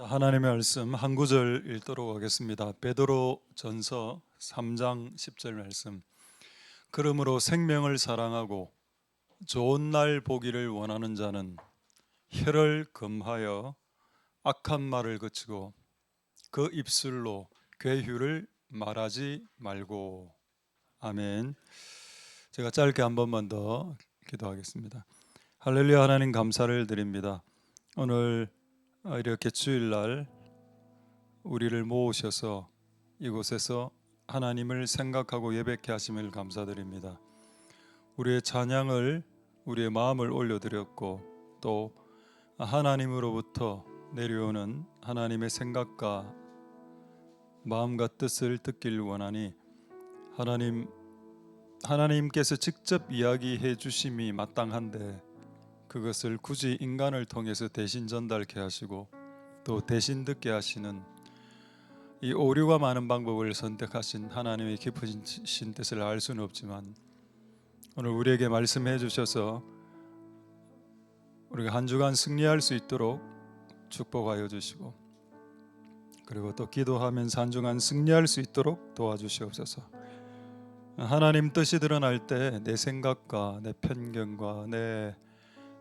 하나님의 말씀 한 구절 읽도록 하겠습니다. 베드로전서 3장 10절 말씀. 그러므로 생명을 사랑하고 좋은 날 보기를 원하는 자는 혀를 금하여 악한 말을 그치고 그 입술로 괴휴를 말하지 말고. 아멘. 제가 짧게 한 번만 더 기도하겠습니다. 할렐루야. 하나님 감사를 드립니다. 오늘 이렇게 주일날 우리를 모으셔서 이곳에서 하나님을 생각하고 예배케 하심을 감사드립니다. 우리의 찬양을, 우리의 마음을 올려드렸고 또 하나님으로부터 내려오는 하나님의 생각과 마음과 뜻을 듣길 원하니 하나님께서 직접 이야기해 주심이 마땅한데 그것을 굳이 인간을 통해서 대신 전달케 하시고 또 대신 듣게 하시는 이 오류가 많은 방법을 선택하신 하나님의 깊으신 뜻을 알 수는 없지만 오늘 우리에게 말씀해 주셔서 우리가 한 주간 승리할 수 있도록 축복하여 주시고 그리고 또 기도하면서 한 주간 승리할 수 있도록 도와주시옵소서. 하나님 뜻이 드러날 때 내 생각과 내 편견과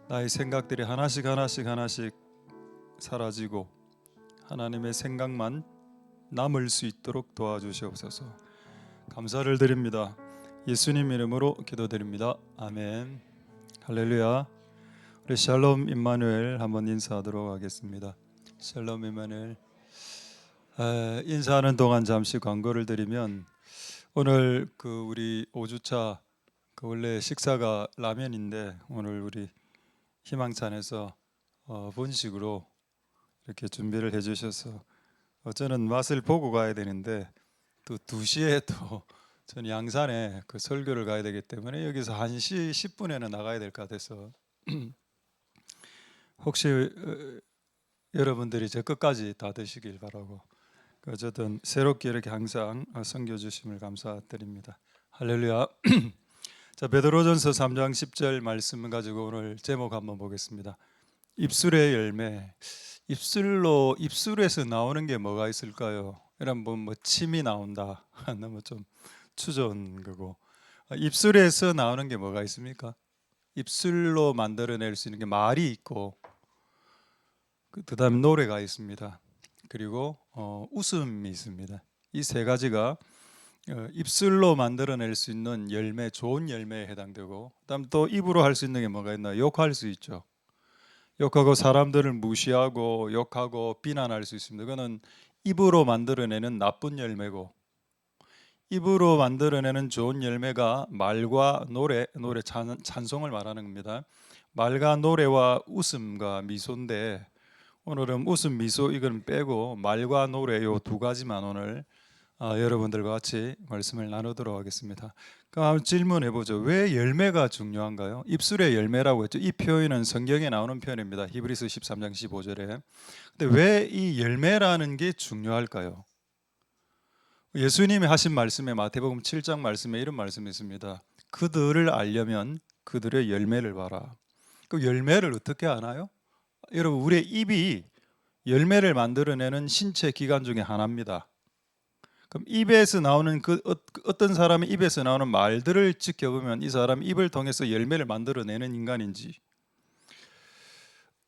나의 생각들이 하나씩 사라지고 하나님의 생각만 남을 수 있도록 도와주시옵소서. 감사를 드립니다. 예수님 이름으로 기도드립니다. 아멘. 할렐루야. 우리 샬롬 임마누엘 한번 인사하도록 하겠습니다. 샬롬 임마누엘. 인사하는 동안 잠시 광고를 드리면 오늘 우리 5주차 원래 식사가 라면인데 오늘 우리 희망찬에서 분식으로 이렇게 준비를 해주셔서 저는 맛을 보고 가야 되는데 또 2시에 또 저는 양산에 설교를 가야 되기 때문에 여기서 1시 10분에는 나가야 될 것 같아서 혹시 여러분들이 제 끝까지 다 드시길 바라고 어쨌든 새롭게 이렇게 항상 섬겨주심을 감사드립니다. 할렐루야. 자, 베드로전서 3장 10절 말씀 가지고 오늘 제목 한번 보겠습니다. 입술의 열매. 입술에서 나오는 게 뭐가 있을까요? 이런 뭐 침이 나온다. 너무 좀 추저은 거고. 입술에서 나오는 게 뭐가 있습니까? 입술로 만들어낼 수 있는 게 말이 있고, 그다음 노래가 있습니다. 그리고 웃음이 있습니다. 이 세 가지가 입술로 만들어낼 수 있는 열매, 좋은 열매에 해당되고, 그다음 또 입으로 할 수 있는 게 뭐가 있나? 욕할 수 있죠. 욕하고 사람들을 무시하고 욕하고 비난할 수 있습니다. 그거는 입으로 만들어내는 나쁜 열매고, 입으로 만들어내는 좋은 열매가 말과 노래 찬송을 말하는 겁니다. 말과 노래와 웃음과 미소인데 오늘은 웃음 미소 이건 빼고 말과 노래 요 2가지만 오늘 여러분들과 같이 말씀을 나누도록 하겠습니다. 그럼 한번 질문해 보죠. 왜 열매가 중요한가요? 입술의 열매라고 했죠. 이 표현은 성경에 나오는 표현입니다. 히브리서 13장 15절에. 근데 왜 이 열매라는 게 중요할까요? 예수님이 하신 말씀에 마태복음 7장 말씀에 이런 말씀이 있습니다. 그들을 알려면 그들의 열매를 봐라. 그 열매를 어떻게 아나요? 여러분, 우리의 입이 열매를 만들어내는 신체 기관 중에 하나입니다. 그럼 입에서 나오는 어떤 사람의 입에서 나오는 말들을 지켜보면 이 사람 입을 통해서 열매를 만들어내는 인간인지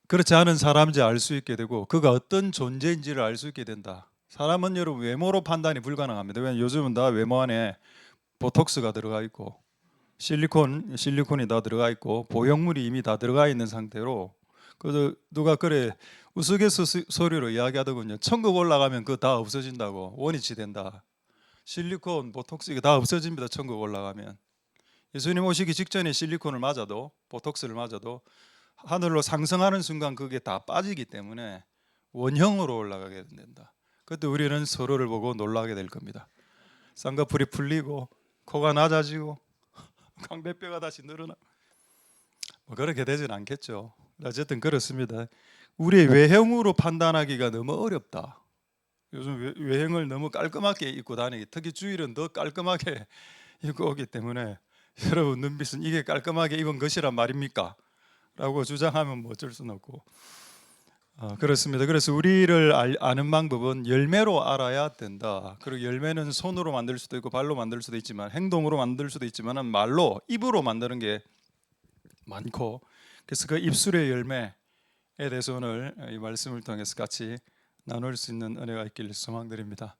그렇지 않은 사람인지 알 수 있게 되고 그가 어떤 존재인지를 알 수 있게 된다. 사람은 여러분 외모로 판단이 불가능합니다. 왜냐하면 요즘은 다 외모 안에 보톡스가 들어가 있고 실리콘이 다 들어가 있고 보형물이 이미 다 들어가 있는 상태로 누가 그래 우스갯소리로 이야기하더군요. 천국 올라가면 그거 다 없어진다고. 원위치 된다. 실리콘, 보톡스 이거 다 없어집니다. 천국 올라가면. 예수님 오시기 직전에 실리콘을 맞아도 보톡스를 맞아도 하늘로 상승하는 순간 그게 다 빠지기 때문에 원형으로 올라가게 된다. 그때 우리는 서로를 보고 놀라게 될 겁니다. 쌍꺼풀이 풀리고 코가 낮아지고 광대뼈가 다시 늘어나 뭐 그렇게 되진 않겠죠. 어쨌든 그렇습니다. 우리의 외형으로 판단하기가 너무 어렵다. 요즘 외형을 너무 깔끔하게 입고 다니기, 특히 주일은 더 깔끔하게 입고 오기 때문에 여러분 눈빛은 이게 깔끔하게 입은 것이란 말입니까? 라고 주장하면 뭐 어쩔 수는 없고 그렇습니다. 그래서 우리를 아는 방법은 열매로 알아야 된다. 그리고 열매는 손으로 만들 수도 있고 발로 만들 수도 있지만 행동으로 만들 수도 있지만 말로 입으로 만드는 게 많고, 그래서 그 입술의 열매에 대해서 오늘 이 말씀을 통해서 같이 나눌 수 있는 은혜가 있기를 소망드립니다.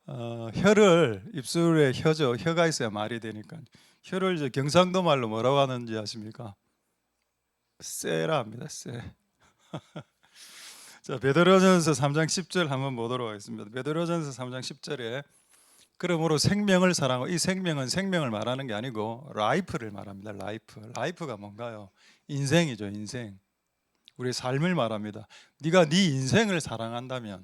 혀를 입술에 혀죠. 혀가 있어야 말이 되니까. 혀를 이제 경상도 말로 뭐라고 하는지 아십니까? 쎄라 합니다. 쎄. 자, 베드로전서 3장 10절 한번 보도록 하겠습니다. 베드로전서 3장 10절에 그러므로 생명을 사랑하고, 이 생명은 생명을 말하는 게 아니고 라이프를 말합니다. 라이프가 뭔가요? 인생이죠. 인생. 우리의 삶을 말합니다. 네가 네 인생을 사랑한다면,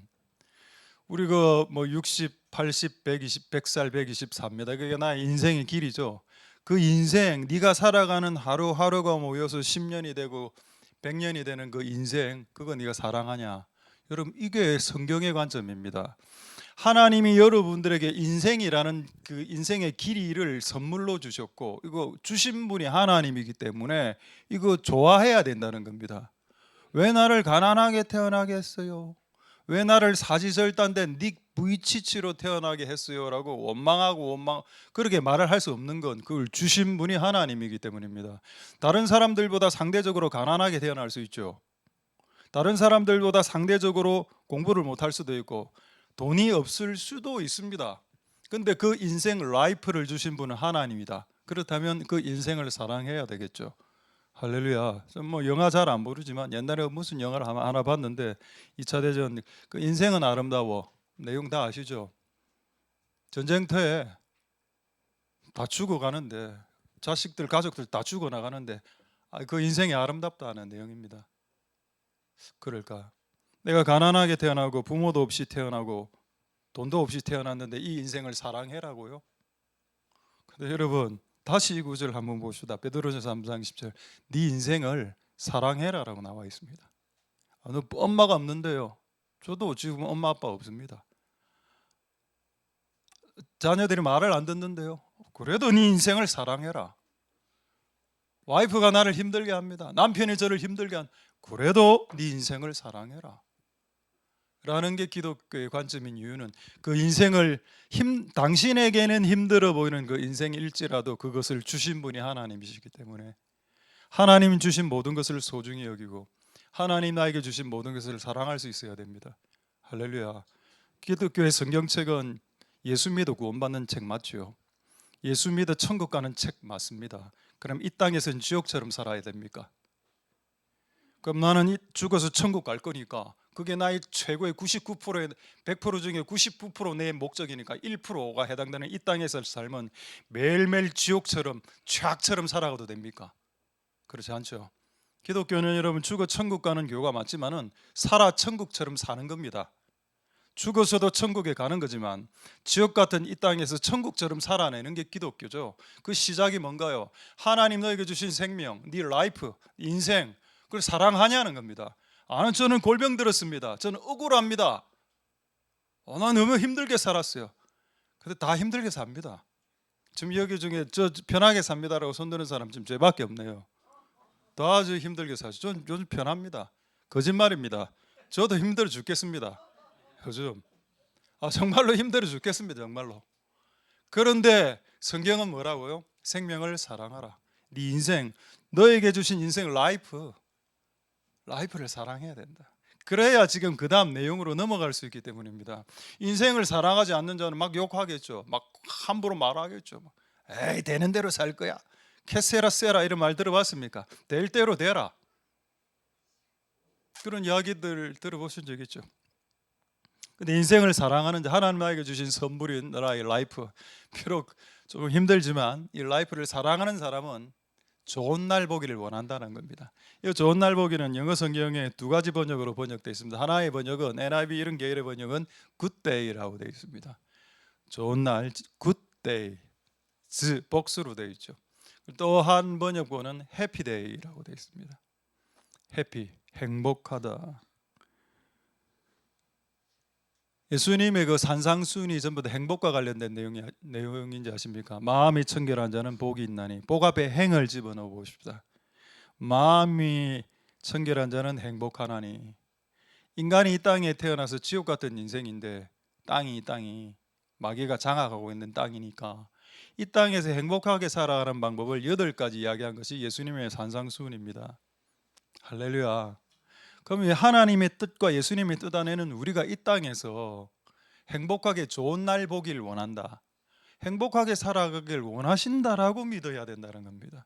우리가 뭐 60, 80, 120, 100살, 124입니다. 그게 나의 인생의 길이죠. 그 인생, 네가 살아가는 하루하루가 모여서 10년이 되고 100년이 되는 그 인생, 그거 네가 사랑하냐? 여러분, 이게 성경의 관점입니다. 하나님이 여러분들에게 인생이라는 그 인생의 길이를 선물로 주셨고, 이거 주신 분이 하나님이기 때문에 이거 좋아해야 된다는 겁니다. 왜 나를 가난하게 태어나게 했어요? 왜 나를 사지절단된 닉 부이치치로 태어나게 했어요? 라고 원망하고 그렇게 말을 할 수 없는 건 그걸 주신 분이 하나님이기 때문입니다. 다른 사람들보다 상대적으로 가난하게 태어날 수 있죠. 다른 사람들보다 상대적으로 공부를 못할 수도 있고 돈이 없을 수도 있습니다. 근데 그 인생 라이프를 주신 분은 하나님이다. 그렇다면 그 인생을 사랑해야 되겠죠. 할렐루야. 뭐 영화 잘 안 모르지만 옛날에 무슨 영화를 하나 봤는데 2차 대전, 그 인생은 아름다워, 내용 다 아시죠? 전쟁터에 다 죽어가는데, 자식들 가족들 다 죽어나가는데 그 인생이 아름답다는 내용입니다. 그럴까? 내가 가난하게 태어나고 부모도 없이 태어나고 돈도 없이 태어났는데 이 인생을 사랑해라고요? 근데 여러분, 다시 이 구절 한번 봅시다. 베드로전서 3장 10절. 네 인생을 사랑해라라고 나와 있습니다. 너 엄마가 없는데요. 저도 지금 엄마 아빠 없습니다. 자녀들이 말을 안 듣는데요. 그래도 네 인생을 사랑해라. 와이프가 나를 힘들게 합니다. 남편이 저를 힘들게 한, 그래도 네 인생을 사랑해라. 라는 게 기독교의 관점인 이유는, 그 인생을 당신에게는 힘들어 보이는 그 인생일지라도 그것을 주신 분이 하나님이시기 때문에 하나님 주신 모든 것을 소중히 여기고 하나님 나에게 주신 모든 것을 사랑할 수 있어야 됩니다. 할렐루야. 기독교의 성경책은 예수 믿어 구원받는 책 맞죠? 예수 믿어 천국 가는 책 맞습니다. 그럼 이 땅에서는 지옥처럼 살아야 됩니까? 그럼 나는 죽어서 천국 갈 거니까 그게 나의 최고의 99%의 100% 중에 99%내 목적이니까 1%가 해당되는 이 땅에서 삶은 매일매일 지옥처럼 최악처럼 살아가도 됩니까? 그렇지 않죠. 기독교는 여러분 죽어 천국 가는 교가 맞지만은 살아 천국처럼 사는 겁니다. 죽어서도 천국에 가는 거지만 지옥 같은 이 땅에서 천국처럼 살아내는 게 기독교죠. 그 시작이 뭔가요? 하나님 너에게 주신 생명, 네 라이프, 인생, 그걸 사랑하냐는 겁니다. 저는 골병 들었습니다. 저는 억울합니다. 나 너무 힘들게 살았어요. 근데 다 힘들게 삽니다. 지금 여기 중에 저 편하게 삽니다라고 손드는 사람 지금 저밖에 없네요. 다 아주 힘들게 사죠. 전 요즘 편합니다. 거짓말입니다. 저도 힘들어 죽겠습니다. 요즘 정말로 힘들어 죽겠습니다. 정말로. 그런데 성경은 뭐라고요? 생명을 사랑하라. 네 인생, 너에게 주신 인생 라이프를 사랑해야 된다. 그래야 지금 그 다음 내용으로 넘어갈 수 있기 때문입니다. 인생을 사랑하지 않는 자는 막 욕하겠죠. 막 함부로 말하겠죠. 에이, 되는 대로 살 거야. 캐세라 세라 이런 말 들어봤습니까? 될 대로 되라. 그런 이야기들 들어보신 적 있죠. 근데 인생을 사랑하는 자, 하나님 나에게 주신 선물인 나의 라이프, 비록 좀 힘들지만 이 라이프를 사랑하는 사람은 좋은 날 보기를 원한다는 겁니다. 이 좋은 날 보기는 영어 성경에 두 가지 번역으로 번역되어 있습니다. 하나의 번역은 NIV 이런 계열의 번역은 good day라고 되어 있습니다. 좋은 날, good day, 복수로 되어 있죠. 또 한 번역본은 happy day라고 되어 있습니다. happy, 행복하다. 예수님의 그 산상수훈이 전부 다 행복과 관련된 내용인지 아십니까? 마음이 청결한 자는 복이 있나니. 복 앞에 행을 집어넣어 보십시다. 마음이 청결한 자는 행복하나니. 인간이 이 땅에 태어나서 지옥 같은 인생인데 땅이 마귀가 장악하고 있는 땅이니까 이 땅에서 행복하게 살아가는 방법을 8가지 이야기한 것이 예수님의 산상수훈입니다. 할렐루야. 그럼 하나님의 뜻과 예수님의 뜻 안에는 우리가 이 땅에서 행복하게 좋은 날 보길 원한다, 행복하게 살아가길 원하신다라고 믿어야 된다는 겁니다.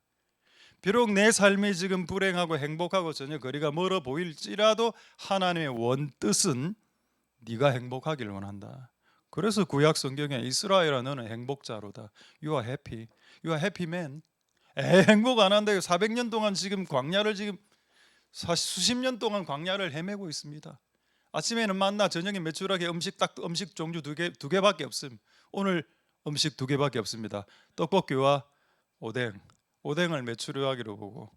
비록 내 삶이 지금 불행하고 행복하고 전혀 거리가 멀어 보일지라도 하나님의 원뜻은 네가 행복하길 원한다. 그래서 구약 성경에 이스라엘아 너는 행복자로다. You are happy. You are happy man. 행복 안 한다요. 400년 동안 지금 광야를 수십 년 동안 광야를 헤매고 있습니다. 아침에는 만나, 저녁에 메추라기, 음식 종류 두 개밖에 없음. 오늘 음식 2개밖에 없습니다. 떡볶이와 오뎅을 메추라기로 보고,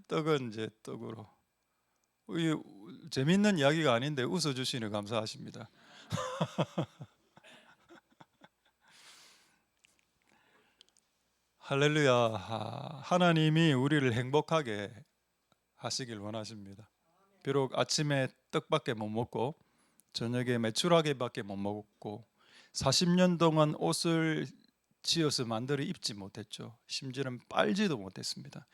떡은 이제 떡으로. 재밌는 이야기가 아닌데 웃어주시니 감사하십니다. 할렐루야. 하나님이 우리를 행복하게 하시길 원하십니다. 비록 아침에 떡밖에 못 먹고 저녁에 메추라기밖에 못 먹고 40년 동안 옷을 지어서 만들어 입지 못했죠. 심지어는 빨지도 못했습니다.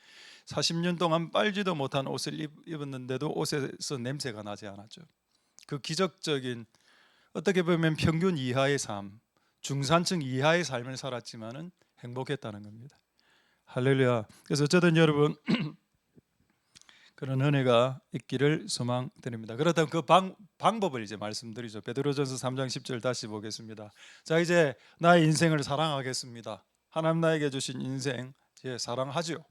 40년 동안 빨지도 못한 옷을 입었는데도 옷에서 냄새가 나지 않았죠. 그 기적적인, 어떻게 보면 평균 이하의 삶, 중산층 이하의 삶을 살았지만은 행복했다는 겁니다. 할렐루야. 그래서 어쨌든 여러분 그런 은혜가 있기를 소망드립니다. 그렇다면 그 방법을 이제 말씀드리죠. 베드로전서 3장 10절 다시 보겠습니다. 자, 이제 나의 인생을 사랑하겠습니다. 하나님 나에게 주신 인생 이제 사랑하죠.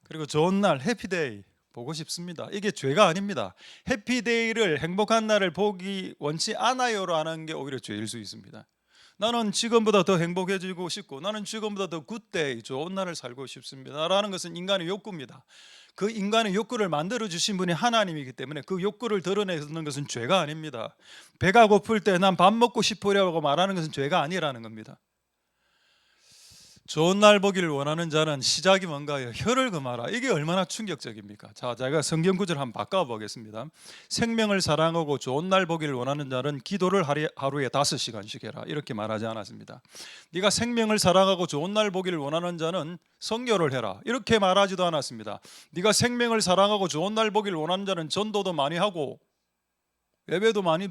그리고 좋은 날, 해피데이 보고 싶습니다. 이게 죄가 아닙니다. 해피데이를, 행복한 날을 보기 원치 않아요라는 게 오히려 죄일 수 있습니다. 나는 지금보다 더 행복해지고 싶고, 나는 지금보다 더 굿데이, 좋은 날을 살고 싶습니다 라는 것은 인간의 욕구입니다. 그 인간의 욕구를 만들어주신 분이 하나님이기 때문에 그 욕구를 드러내는 것은 죄가 아닙니다. 배가 고플 때 난 밥 먹고 싶으려고 말하는 것은 죄가 아니라는 겁니다. 좋은 날 보기를 원하는 자는 시작이 뭔가요? 혀를 금하라. 이게 얼마나 충격적입니까? 자, 제가 성경 구절 한번 바꿔보겠습니다. 생명을 사랑하고 좋은 날 보기를 원하는 자는 기도를 하루에 5시간씩 해라. 이렇게 말하지 않았습니다. 네가 생명을 사랑하고 좋은 날 보기를 원하는 자는 선교를 해라. 이렇게 말하지도 않았습니다. 네가 생명을 사랑하고 좋은 날 보기를 원하는 자는 전도도 많이 하고 예배도 많이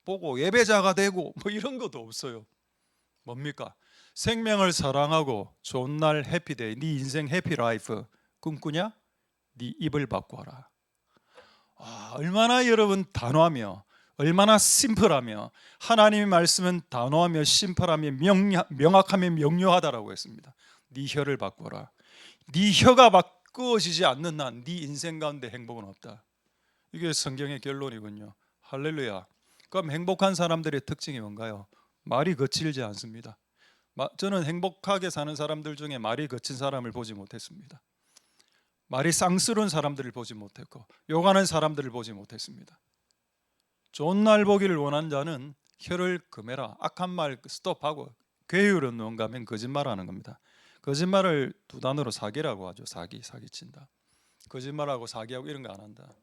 보고 예배자가 되고 뭐 이런 것도 없어요. 뭡니까? 생명을 사랑하고 좋은 날 해피데이, 네 인생 해피라이프 꿈꾸냐? 네 입을 바꿔라. 얼마나 여러분 단호하며 얼마나 심플하며, 하나님의 말씀은 단호하며 심플하며 명확하며 명료하다라고 했습니다. 네 혀를 바꿔라. 네 혀가 바꾸어지지 않는 한 네 인생 가운데 행복은 없다. 이게 성경의 결론이군요. 할렐루야. 그럼 행복한 사람들의 특징이 뭔가요? 말이 거칠지 않습니다. 저는 행복하게 사는 사람들 중에 말이 거친 사람을 보지 못했습니다. 말이 쌍스러운 사람들을 보지 못했고 욕하는 사람들을 보지 못했습니다. 좋은 날 보기를 원하는 자는 혀를 금해라. 악한 말 스톱하고, 괴유는 뭔가 하면 거짓말하는 겁니다. 거짓말을 2단어로 사기라고 하죠. 사기친다. 거짓말하고 사기하고 이런 거 안 한다.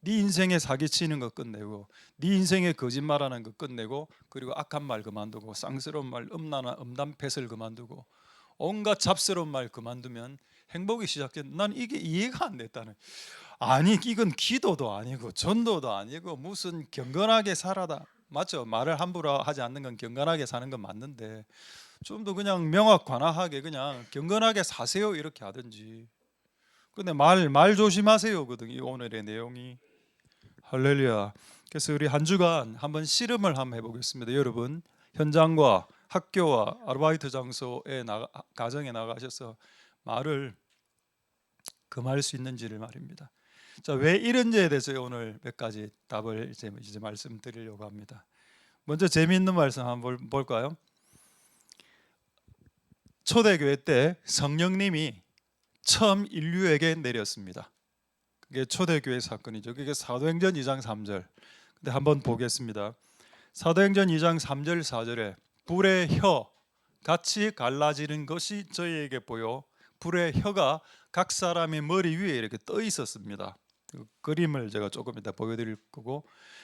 네 인생에 사기치는 거 끝내고, 네 인생에 거짓말하는 거 끝내고, 그리고 악한 말 그만두고, 쌍스러운 말, 음담패설 그만두고, 온갖 잡스러운 말 그만두면 행복이 시작된. 난 이게 이해가 안 됐다는. 아니, 이건 기도도 아니고 전도도 아니고 무슨 경건하게 살아다. 맞죠? 말을 함부로 하지 않는 건 경건하게 사는 건 맞는데 좀 더 그냥 명확관화하게 그냥 경건하게 사세요 이렇게 하든지. 근데 말 조심하세요거든 이 오늘의 내용이. 할렐루야. 그래서 우리 한 주간 한번 씨름을 한번 해보겠습니다. 여러분 현장과 학교와 아르바이트 장소에 가정에 나가셔서 말을 금할 수 있는지를 말입니다. 자, 왜 이런지에 대해서 오늘 몇 가지 답을 이제 말씀드리려고 합니다. 먼저 재미있는 말씀 한번 볼까요? 초대교회 때 성령님이 처음 인류에게 내렸습니다. 그게 초대교회 사건이죠. 그게 사도행전 2장 3절. 근데 한번 보겠습니다. 사도행전 2장 3절 4절에 불의 혀 같이 갈라지는 것이 저희에게 보여 불의 혀가 각 사람의 머리 위에 이렇게 떠 있었습니다. 그 그림을 제가 조금 이따 보여드릴 거고,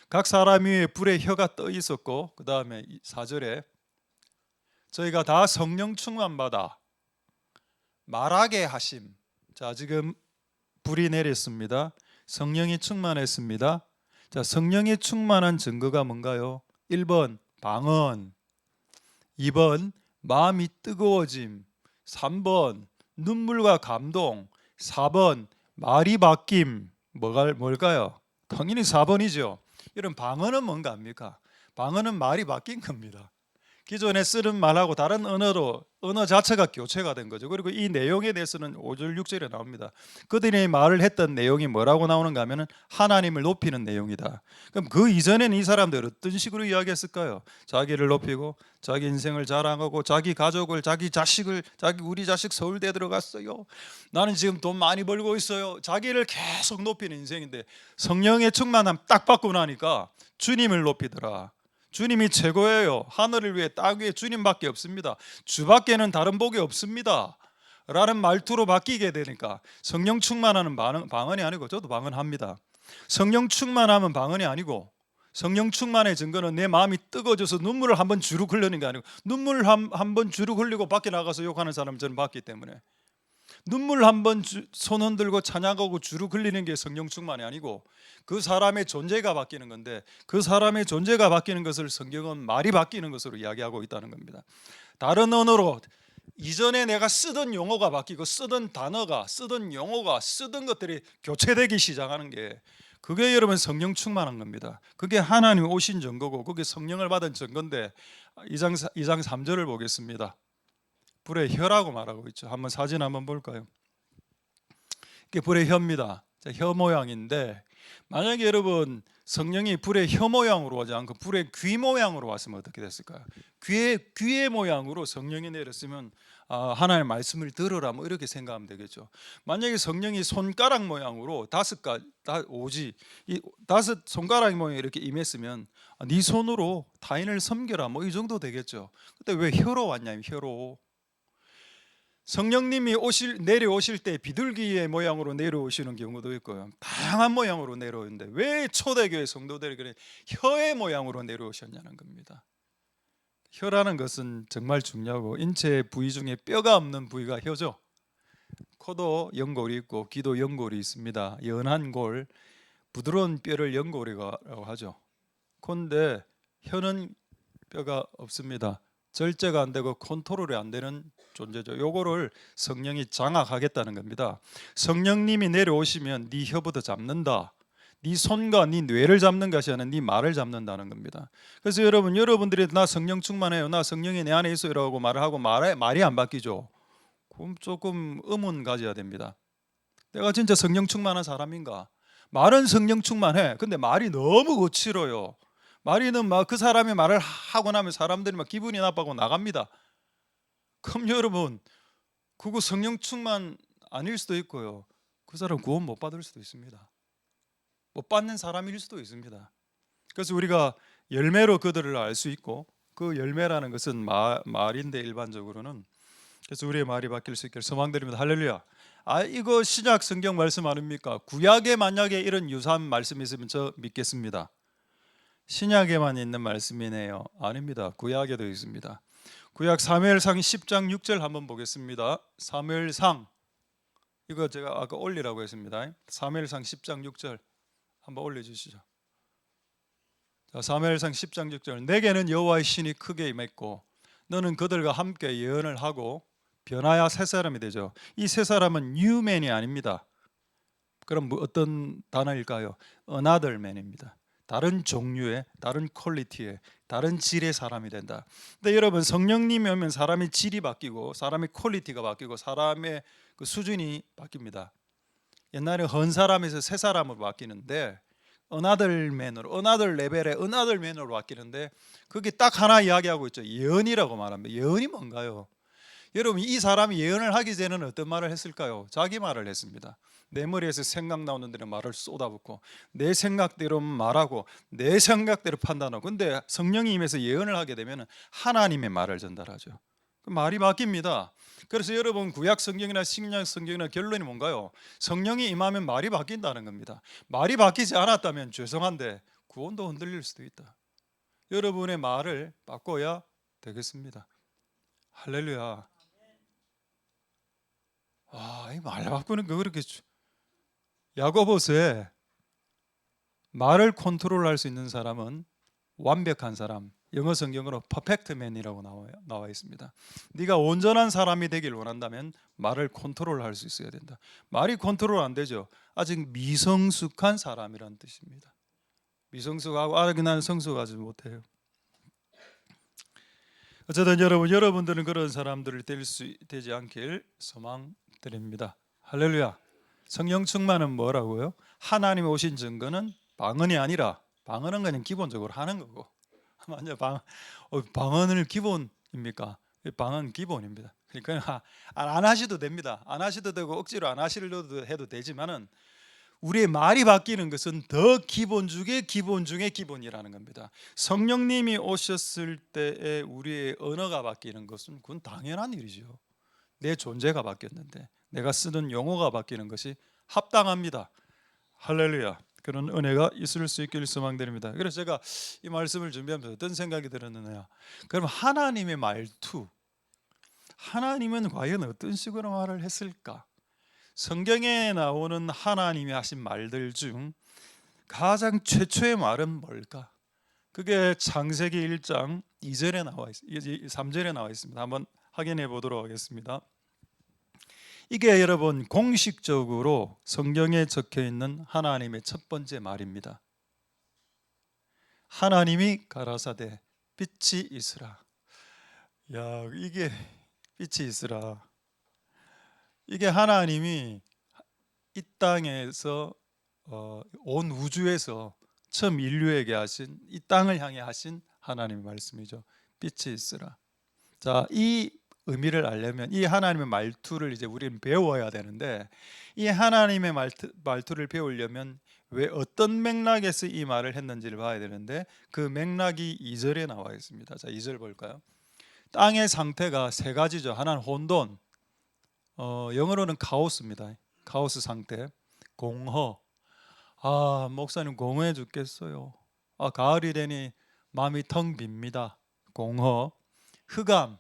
각 사람 위에 불의 혀가 떠 있었고, 그 다음에 4절에 저희가 다 성령 충만 받아 말하게 하심. 자, 지금 불이 내렸습니다. 성령이 충만했습니다. 자, 성령이 충만한 증거가 뭔가요? 1번 방언, 2번 마음이 뜨거워짐, 3번 눈물과 감동, 4번 말이 바뀜. 뭘까요? 당연히 4번이죠. 이런 방언은 뭔가 합니까? 방언은 말이 바뀐 겁니다. 기존에 쓰는 말하고 다른 언어로 언어 자체가 교체가 된 거죠. 그리고 이 내용에 대해서는 5절 6절에 나옵니다. 그들이 말을 했던 내용이 뭐라고 나오는가 하면은 하나님을 높이는 내용이다. 그럼 그 이전에는 이 사람들 어떤 식으로 이야기했을까요? 자기를 높이고 자기 인생을 자랑하고 자기 가족을, 자기 자식을, 우리 자식 서울대 들어갔어요, 나는 지금 돈 많이 벌고 있어요, 자기를 계속 높이는 인생인데, 성령의 충만함 딱 받고 나니까 주님을 높이더라. 주님이 최고예요. 하늘을 위해 땅 위에 주님밖에 없습니다. 주밖에는 다른 복이 없습니다 라는 말투로 바뀌게 되니까, 성령 충만하는 방언이 아니고, 저도 방언합니다. 성령 충만하면 방언이 아니고, 성령 충만의 증거는 내 마음이 뜨거워져서 눈물을 한번 주룩 흘리는 게 아니고, 눈물을 한번 주룩 흘리고 밖에 나가서 욕하는 사람 저는 봤기 때문에, 눈물 한번 손 흔들고 찬양하고 주룩 흘리는 게 성령 충만이 아니고, 그 사람의 존재가 바뀌는 건데, 그 사람의 존재가 바뀌는 것을 성경은 말이 바뀌는 것으로 이야기하고 있다는 겁니다. 다른 언어로 이전에 내가 쓰던 용어가 바뀌고 쓰던 단어가, 쓰던 용어가, 쓰던 것들이 교체되기 시작하는 게, 그게 여러분 성령 충만한 겁니다. 그게 하나님 오신 증거고, 그게 성령을 받은 증거인데, 2장 3절을 보겠습니다. 불의 혀라고 말하고 있죠. 한번 사진 한번 볼까요? 이게 불의 혀입니다. 혀 모양인데, 만약에 여러분 성령이 불의 혀 모양으로 오지 않고 불의 귀 모양으로 왔으면 어떻게 됐을까요? 귀의 모양으로 성령이 내렸으면 하나님의 말씀을 들으라, 뭐 이렇게 생각하면 되겠죠. 만약에 성령이 손가락 모양으로 다섯 손가락 모양이 이렇게 임했으면 네 손으로 타인을 섬겨라, 뭐 이 정도 되겠죠. 근데 왜 혀로 왔냐면, 혀로. 성령님이 내려오실 때 비둘기의 모양으로 내려오시는 경우도 있고요, 다양한 모양으로 내려오는데, 왜 초대교회 성도들이 그래 혀의 모양으로 내려오셨냐는 겁니다. 혀라는 것은 정말 중요하고, 인체 부위 중에 뼈가 없는 부위가 혀죠. 코도 연골이 있고 귀도 연골이 있습니다. 연한 골, 부드러운 뼈를 연골이라고 하죠. 그런데 혀는 뼈가 없습니다. 절제가 안 되고 컨트롤이 안 되는 존재죠. 요거를 성령이 장악하겠다는 겁니다. 성령님이 내려오시면 네 혀부터 잡는다. 네 손과 네 뇌를 잡는 것이 아니라 네 말을 잡는다는 겁니다. 그래서 여러분들이 나 성령 충만해요, 나 성령이 내 안에 있어요 라고 말을 하고 말이 안 바뀌죠. 그럼 조금 의문 가져야 됩니다. 내가 진짜 성령 충만한 사람인가? 말은 성령 충만해. 근데 말이 너무 거칠어요. 말이는 막 그 사람이 말을 하고 나면 사람들이 막 기분이 나빠하고 나갑니다. 그럼 여러분, 그거 성령 충만 아닐 수도 있고요, 그 사람 구원 못 받을 수도 있습니다. 못 받는 사람일 수도 있습니다. 그래서 우리가 열매로 그들을 알 수 있고, 그 열매라는 것은 말인데, 일반적으로는. 그래서 우리의 말이 바뀔 수 있기를 소망드립니다. 할렐루야. 이거 신약 성경 말씀 아닙니까? 구약에 만약에 이런 유사한 말씀이 있으면 저 믿겠습니다. 신약에만 있는 말씀이네요. 아닙니다. 구약에도 있습니다. 구약 사무엘상 10장 6절 한번 보겠습니다. 사무엘상, 이거 제가 아까 올리라고 했습니다. 사무엘상 10장 6절 한번 올려주시죠. 자, 사무엘상 10장 6절. 내게는 여호와의 신이 크게 임했고 너는 그들과 함께 예언을 하고 변하여 새 사람이 되죠. 이 새 사람은 뉴맨이 아닙니다. 그럼 어떤 단어일까요? Another man입니다. 다른 종류의, 다른 퀄리티의, 다른 질의 사람이 된다. 근데 여러분, 성령님이 오면 사람의 질이 바뀌고 사람의 퀄리티가 바뀌고 사람의 그 수준이 바뀝니다. 옛날에 헌 사람에서 새 사람으로 바뀌는데, Another man으로, Another 레벨의 Another man으로 바뀌는데, 그게 딱 하나 이야기하고 있죠. 예언이라고 말합니다. 예언이 뭔가요? 여러분, 이 사람이 예언을 하기 전에는 어떤 말을 했을까요? 자기 말을 했습니다. 내 머리에서 생각 나오는 대로 말을 쏟아붓고 내 생각대로 말하고 내 생각대로 판단하고. 근데 성령이 임해서 예언을 하게 되면 하나님의 말을 전달하죠. 말이 바뀝니다. 그래서 여러분 구약 성경이나 신약 성경이나 결론이 뭔가요? 성령이 임하면 말이 바뀐다는 겁니다. 말이 바뀌지 않았다면 죄송한데 구원도 흔들릴 수도 있다. 여러분의 말을 바꿔야 되겠습니다. 할렐루야. 이 말 바꾸는 거 그렇게 야고보서에 말을 컨트롤할 수 있는 사람은 완벽한 사람, 영어 성경으로 퍼펙트 맨이라고 나와 있습니다. 네가 온전한 사람이 되길 원한다면 말을 컨트롤할 수 있어야 된다. 말이 컨트롤 안 되죠. 아직 미성숙한 사람이란 뜻입니다. 미성숙하고 아직 난 성숙하지 못해요. 어쨌든 여러분들은 그런 사람들을 되지 않길 소망드립니다. 할렐루야. 성령 충만은 뭐라고요? 하나님 오신 증거는 방언이 아니라, 방언은 그냥 기본적으로 하는 거고, 완전 방언을 기본입니까? 방언 기본입니다. 그러니까 안 하셔도 됩니다. 안 하셔도 되고 억지로 안 하시려도 해도 되지만은 우리의 말이 바뀌는 것은 더 기본 중에 기본 중에 기본이라는 겁니다. 성령님이 오셨을 때에 우리의 언어가 바뀌는 것은 그건 당연한 일이죠. 내 존재가 바뀌었는데 내가 쓰는 용어가 바뀌는 것이 합당합니다. 할렐루야. 그런 은혜가 있을 수 있길 소망드립니다. 그래서 제가 이 말씀을 준비하면서 어떤 생각이 들었느냐, 그럼 하나님의 말투, 하나님은 과연 어떤 식으로 말을 했을까? 성경에 나오는 하나님이 하신 말들 중 가장 최초의 말은 뭘까? 그게 창세기 1장 2절에 나와 있습니다. 3절에 나와 있습니다. 한번 확인해 보도록 하겠습니다. 이게 여러분 공식적으로 성경에 적혀 있는 하나님의 첫 번째 말입니다. 하나님이 가라사대 빛이 있으라. 야, 이게 빛이 있으라. 이게 하나님이 이 땅에서 온 우주에서 처음 인류에게 하신, 이 땅을 향해 하신 하나님의 말씀이죠. 빛이 있으라. 자, 이 의미를 알려면 이 하나님의 말투를 이제 우리는 배워야 되는데, 이 하나님의 말투를 배우려면 왜 어떤 맥락에서 이 말을 했는지를 봐야 되는데, 그 맥락이 2절에 나와 있습니다. 자, 2절 볼까요? 땅의 상태가 세 가지죠. 하나는 혼돈, 영어로는 카오스입니다. 카오스 상태. 공허, 목사님 공허해 죽겠어요. 가을이 되니 마음이 텅 빕니다. 공허. 흑암,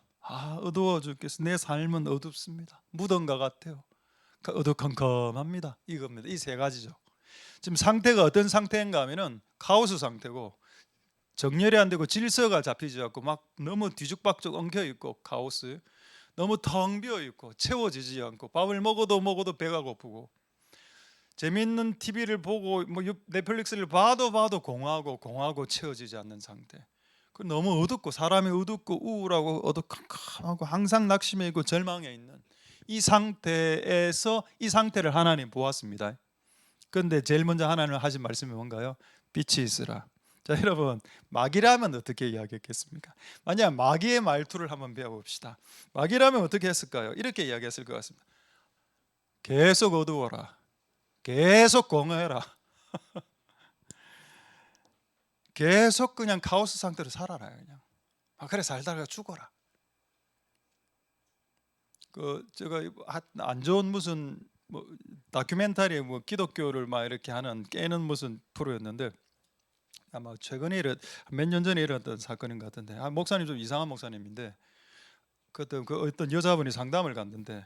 어두워 죽겠어. 내 삶은 어둡습니다. 무덤과 같아요. 어두컴컴합니다. 이겁니다. 이 세 가지죠. 지금 상태가 어떤 상태인가 하면은 카오스 상태고, 정렬이 안 되고 질서가 잡히지 않고 막 너무 뒤죽박죽 엉켜 있고, 카오스. 너무 텅 비어 있고 채워지지 않고, 밥을 먹어도 배가 고프고, 재밌는 TV를 보고 뭐 넷플릭스를 봐도 공하고 채워지지 않는 상태. 그 너무 어둡고, 사람이 어둡고 우울하고 어두컴컴하고 항상 낙심해 있고 절망해 있는 이 상태에서 이 상태를 하나님 보았습니다. 그런데 제일 먼저 하나님 하신 말씀이 뭔가요? 빛이 있으라. 자, 여러분, 마귀라면 어떻게 이야기했겠습니까? 만약 마귀의 말투를 한번 배워봅시다. 마귀라면 어떻게 했을까요? 이렇게 이야기했을 것 같습니다. 계속 어두워라. 계속 공허해라. 계속 그냥 카오스 상태로 살아라. 그냥 그래 살다가 죽어라. 제가 안 좋은 무슨 다큐멘터리 기독교를 막 이렇게 하는 깨는 무슨 프로였는데, 아마 최근에 몇 년 전에 일어났던 사건인 것 같은데, 목사님 좀 이상한 목사님인데, 그 어떤 여자분이 상담을 갔는데,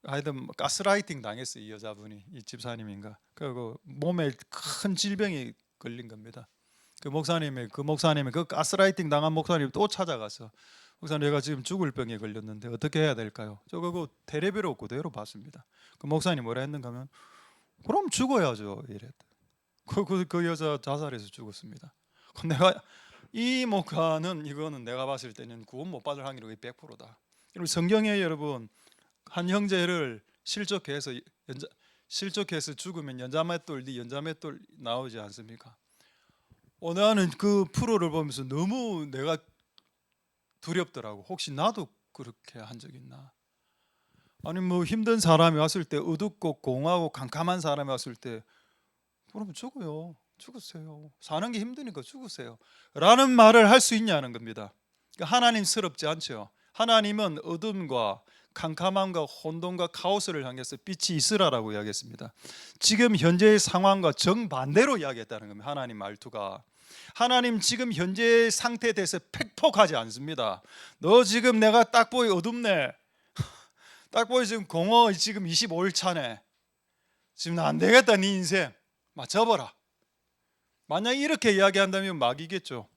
하여튼 가스라이팅 당했어요. 이 여자분이, 이 집사님인가. 그리고 몸에 큰 질병이 걸린 겁니다. 그 목사님이 그 가스라이팅 당한 목사님 또 찾아가서, 목사님 내가 지금 죽을 병에 걸렸는데 어떻게 해야 될까요? 저 그거 테레비로 그대로 봤습니다. 그 목사님 뭐라 했는가 하면, 그럼 죽어야죠 이랬다. 그 여자 자살해서 죽었습니다. 내가 이 목사는, 이거는 내가 봤을 때는 구원 못 받을 확률이 100%다. 여러분, 성경에 여러분 한 형제를 실족해서 죽으면 연자맷돌 나오지 않습니까? 나는 그 프로를 보면서 너무 내가 두렵더라고. 혹시 나도 그렇게 한 적 있나? 아니 힘든 사람이 왔을 때, 어둡고 공하고 캄캄한 사람이 왔을 때, 그러면 죽으세요. 사는 게 힘드니까 죽으세요 라는 말을 할 수 있냐는 겁니다. 하나님스럽지 않죠. 하나님은 어둠과 캄캄함과 혼돈과 카오스를 향해서 빛이 있으라라고 이야기했습니다. 지금 현재의 상황과 정반대로 이야기했다는 겁니다. 하나님 말투가. 하나님 지금 현재의 상태에 대해서 팩폭하지 않습니다. 너 지금 내가 딱 보이 어둡네. 딱 보이 지금 공허 지금 25일 차네. 지금 안 되겠다 네 인생. 접어라. 만약 이렇게 이야기한다면 막이겠죠.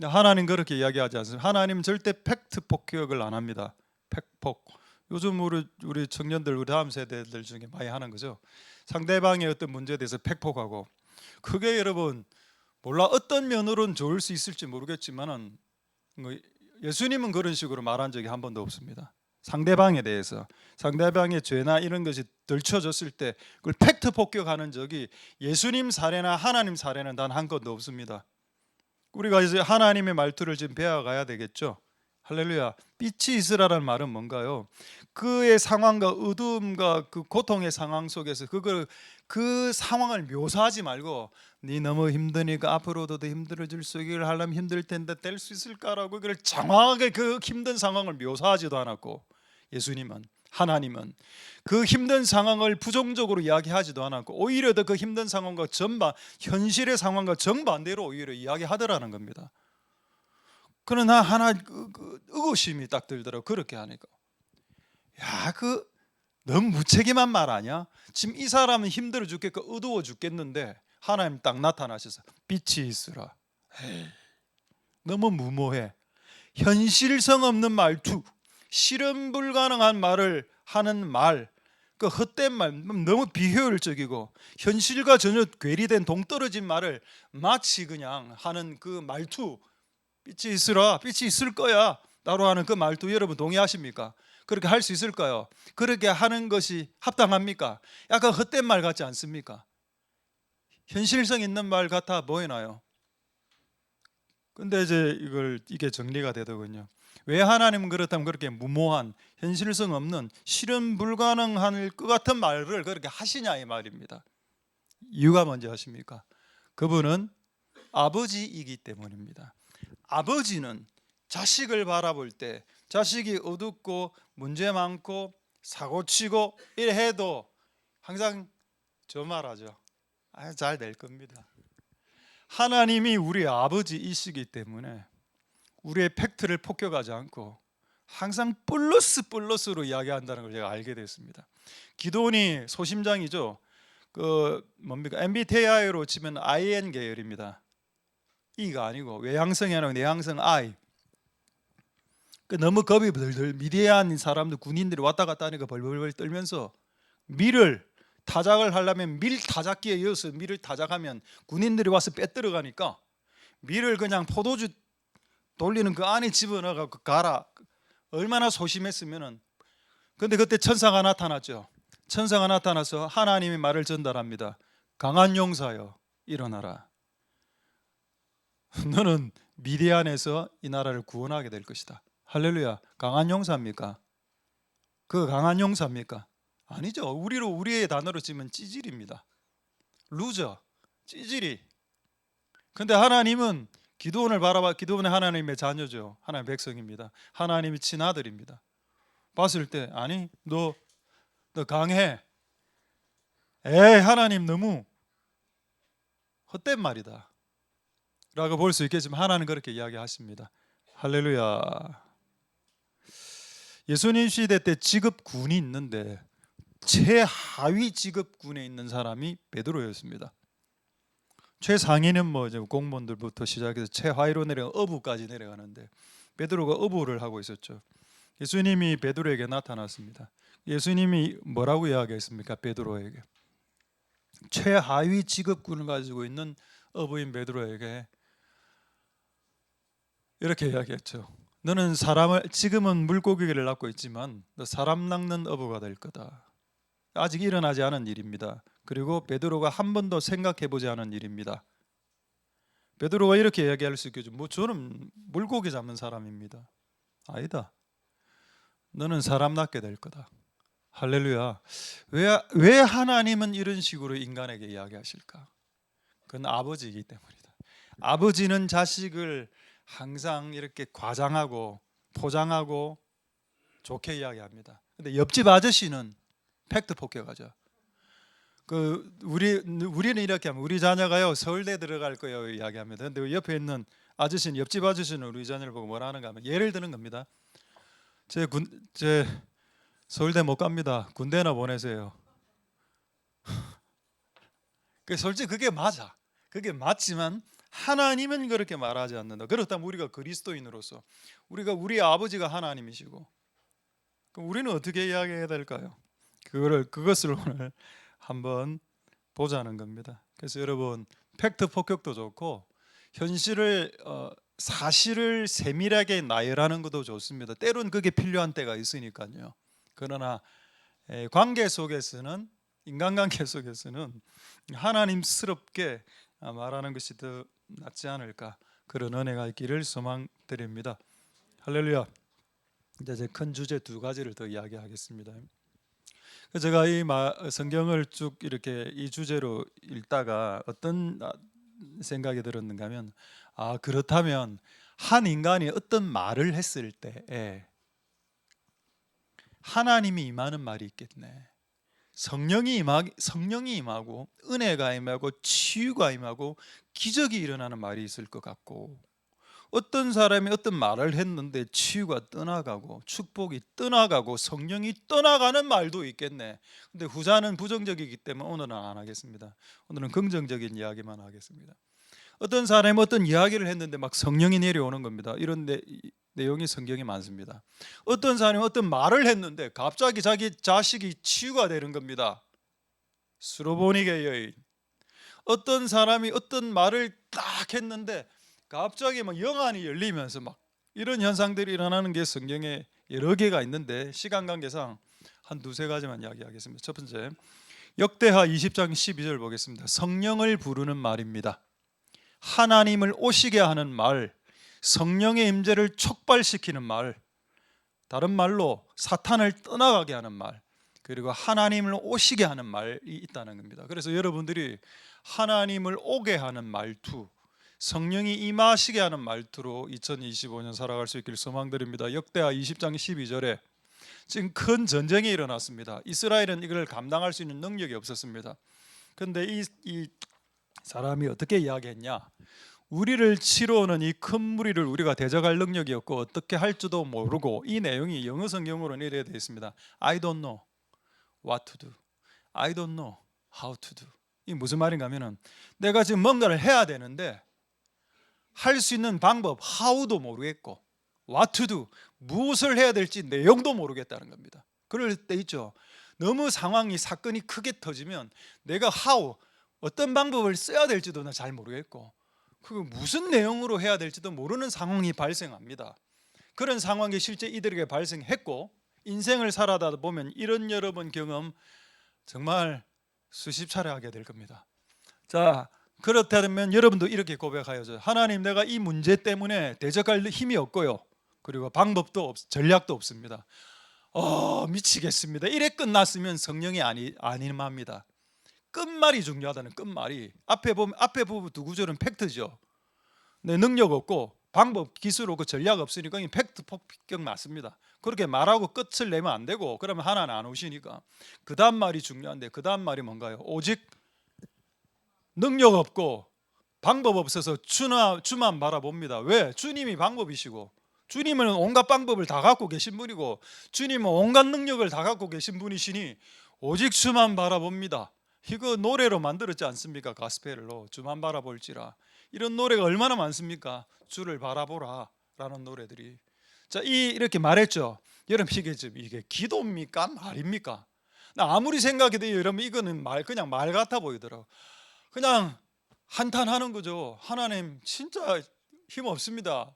하나님 그렇게 이야기하지 않습니다. 하나님은 절대 팩트 폭격을 안 합니다. 팩폭. 요즘 우리 청년들, 우리 다음 세대들 중에 많이 하는 거죠. 상대방의 어떤 문제에 대해서 팩폭하고, 그게 여러분 몰라 어떤 면으로는 좋을 수 있을지 모르겠지만은 예수님은 그런 식으로 말한 적이 한 번도 없습니다. 상대방에 대해서, 상대방의 죄나 이런 것이 들춰졌을 때 그걸 팩트 폭격하는 적이 예수님 사례나 하나님 사례는 단 한 건도 없습니다. 우리가 이제 하나님의 말투를 지금 배워가야 되겠죠. 할렐루야. 빛이 있으라는 말은 뭔가요? 그의 상황과 어두움과 그 고통의 상황 속에서 그 상황을 묘사하지 말고, 네 너무 힘드니까 앞으로도 더 힘들어질 수 있기를, 하려면 힘들 텐데 될 수 있을까라고 그걸 장황하게 그 힘든 상황을 묘사하지도 않았고, 예수님은, 하나님은 그 힘든 상황을 부정적으로 이야기하지도 않았고, 오히려 더 그 힘든 상황과 현실의 상황과 정반대로 오히려 이야기하더라는 겁니다. 그러나 하나 의구심이 딱 들더라고. 그렇게 하니까, 야, 너무 무책임한 말 아니야? 지금 이 사람은 힘들어 죽겠고 어두워 죽겠는데 하나님 딱 나타나셔서 빛이 있으라. 에이, 너무 무모해. 현실성 없는 말투, 실현 불가능한 말을 하는 말, 그 헛된 말, 너무 비효율적이고 현실과 전혀 괴리된 동떨어진 말을 마치 그냥 하는 그 말투, 빛이 있으라, 빛이 있을 거야 라고 하는 그 말투, 여러분 동의하십니까? 그렇게 할 수 있을까요? 그렇게 하는 것이 합당합니까? 약간 헛된 말 같지 않습니까? 현실성 있는 말 같아 보이나요? 근데 이제 이게 정리가 되더군요. 왜 하나님은 그렇다면 그렇게 무모한, 현실성 없는, 실현 불가능할 것 같은 말을 그렇게 하시냐 이 말입니다. 이유가 뭔지 아십니까? 그분은 아버지이기 때문입니다. 아버지는 자식을 바라볼 때 자식이 어둡고 문제 많고 사고치고 이래 해도 항상 저 말하죠. 잘 될 겁니다. 하나님이 우리 아버지이시기 때문에 우리의 팩트를 폭격하지 않고 항상 플러스로 이야기한다는 걸 제가 알게 됐습니다. 기도원이 소심장이죠. 뭡니까? MBTI로 치면 IN 계열입니다. E가 아니고 외향성이 아니고 내향성 I. 너무 겁이 덜덜, 미래한 사람들, 군인들이 왔다 갔다 하니까 벌벌벌 떨면서 밀을 타작을 하려면 밀 타작기에 이어서 밀을 타작하면 군인들이 와서 빼들어 가니까 밀을 그냥 포도주 돌리는 그 안에 집어넣어 가라. 얼마나 소심했으면은. 근데 그때 천사가 나타났죠. 천사가 나타나서 하나님의 말을 전달합니다. 강한 용사여 일어나라. 너는 미디안에서 이 나라를 구원하게 될 것이다. 할렐루야. 강한 용사입니까? 그 강한 용사입니까? 아니죠. 우리의 단어로 치면 찌질입니다. 루저, 찌질이. 근데 하나님은 기드온을 바라봐. 기드온은 하나님의 자녀죠. 하나님의 백성입니다. 하나님의 친아들입니다. 봤을 때 아니 너 강해. 에이 하나님 너무 헛된 말이다 라고 볼 수 있겠지만 하나님은 그렇게 이야기하십니다. 할렐루야. 예수님 시대 때 직업군이 있는데 최하위 직업군에 있는 사람이 베드로였습니다. 최상위는 이제 공무원들부터 시작해서 최하위로 내려가 어부까지 내려가는데 베드로가 어부를 하고 있었죠. 예수님이 베드로에게 나타났습니다. 예수님이 뭐라고 이야기했습니까? 베드로에게 최하위 직업군을 가지고 있는 어부인 베드로에게 이렇게 이야기했죠. 너는 지금은 물고기를 낚고 있지만 너 사람 낚는 어부가 될 거다. 아직 일어나지 않은 일입니다. 그리고 베드로가 한 번도 생각해보지 않은 일입니다. 베드로가 이렇게 이야기할 수 있겠죠. 저는 물고기 잡는 사람입니다. 아니다. 너는 사람 낚게 될 거다. 할렐루야. 왜 하나님은 이런 식으로 인간에게 이야기하실까? 그건 아버지이기 때문이다. 아버지는 자식을 항상 이렇게 과장하고 포장하고 좋게 이야기합니다. 근데 옆집 아저씨는 팩트 폭격하죠. 우리는 이렇게 하면 우리 자녀가요 서울대 들어갈 거예요 이야기합니다. 근데 옆에 있는 아저씨는 옆집 아저씨는 우리 자녀를 보고 뭐라 하는가 하면 예를 드는 겁니다. 제 서울대 못 갑니다. 군대나 보내세요. 솔직히 그게 맞아. 그게 맞지만 하나님은 그렇게 말하지 않는다. 그렇다면 우리가 그리스도인으로서 우리 아버지가 하나님이시고 그럼 우리는 어떻게 이야기해야 될까요? 그것을 오늘 한번 보자는 겁니다. 그래서 여러분 팩트 폭격도 좋고 현실을 사실을 세밀하게 나열하는 것도 좋습니다. 때론 그게 필요한 때가 있으니까요. 그러나 관계 속에서는 인간관계 속에서는 하나님스럽게 말하는 것이 더 낫지 않을까 그런 은혜가 있기를 소망드립니다. 할렐루야. 이제 큰 주제 두 가지를 더 이야기하겠습니다. 제가 이 성경을 쭉 이렇게 이 주제로 읽다가 어떤 생각이 들었는가 하면 그렇다면 한 인간이 어떤 말을 했을 때에 하나님이 임하는 말이 있겠네. 성령이 임하고 은혜가 임하고 치유가 임하고 기적이 일어나는 말이 있을 것 같고 어떤 사람이 어떤 말을 했는데 치유가 떠나가고 축복이 떠나가고 성령이 떠나가는 말도 있겠네. 근데 후자는 부정적이기 때문에 오늘은 안 하겠습니다. 오늘은 긍정적인 이야기만 하겠습니다. 어떤 사람이 어떤 이야기를 했는데 막 성령이 내려오는 겁니다. 이런 내용이 성경에 많습니다. 어떤 사람이 어떤 말을 했는데 갑자기 자기 자식이 치유가 되는 겁니다. 수로보니게 여인. 어떤 사람이 어떤 말을 딱 했는데 갑자기 막 영안이 열리면서 막 이런 현상들이 일어나는 게 성경에 여러 개가 있는데 시간 관계상 한 두세 가지만 이야기하겠습니다. 첫 번째, 역대하 20장 12절 보겠습니다. 성령을 부르는 말입니다. 하나님을 오시게 하는 말, 성령의 임재를 촉발시키는 말, 다른 말로 사탄을 떠나가게 하는 말, 그리고 하나님을 오시게 하는 말이 있다는 겁니다. 그래서 여러분들이 하나님을 오게 하는 말투, 성령이 임하시게 하는 말투로 2025년 살아갈 수 있기를 소망드립니다. 역대하 20장 12절에 지금 큰 전쟁이 일어났습니다. 이스라엘은 이걸 감당할 수 있는 능력이 없었습니다. 그런데 이 사람이 어떻게 이야기했냐? 우리를 치러 오는 이 큰 무리를 우리가 대적할 능력이 없고 어떻게 할지도 모르고, 이 내용이 영어 성경으로는 이렇게 되어 있습니다. I don't know what to do. I don't know how to do. 이 무슨 말인가 하면은 내가 지금 뭔가를 해야 되는데 할 수 있는 방법 how도 모르겠고 what to do 무엇을 해야 될지 내용도 모르겠다는 겁니다. 그럴 때 있죠. 너무 상황이 사건이 크게 터지면 내가 how 어떤 방법을 써야 될지도 잘 모르겠고 그 무슨 내용으로 해야 될지도 모르는 상황이 발생합니다. 그런 상황이 실제 이들에게 발생했고 인생을 살아다 보면 이런 여러 번 경험 정말 수십 차례 하게 될 겁니다. 자, 그렇다면 여러분도 이렇게 고백하여죠. 하나님, 내가 이 문제 때문에 대적할 힘이 없고요. 그리고 방법도 전략도 없습니다. 미치겠습니다. 이래 끝났으면 성령이 아님합니다. 끝말이 중요하다는 끝말이 앞에 부분 두 구절은 팩트죠. 내 능력 없고 방법 기술 없고 전략 없으니까 이 팩트 폭격 맞습니다. 그렇게 말하고 끝을 내면 안 되고 그러면 하나는 안 오시니까 그 다음 말이 중요한데 그 다음 말이 뭔가요? 오직 능력 없고 방법 없어서 주만 바라봅니다. 왜? 주님이 방법이시고 주님은 온갖 방법을 다 갖고 계신 분이고 주님은 온갖 능력을 다 갖고 계신 분이시니 오직 주만 바라봅니다. 이거 노래로 만들었지 않습니까? 가스펠로 주만 바라볼지라. 이런 노래가 얼마나 많습니까? 주를 바라보라 라는 노래들이. 자, 이렇게 말했죠. 여러분 이게 기도입니까? 말입니까? 나 아무리 생각해도 여러분 이거는 그냥 말 같아 보이더라고. 그냥 한탄하는 거죠. 하나님 진짜 힘 없습니다.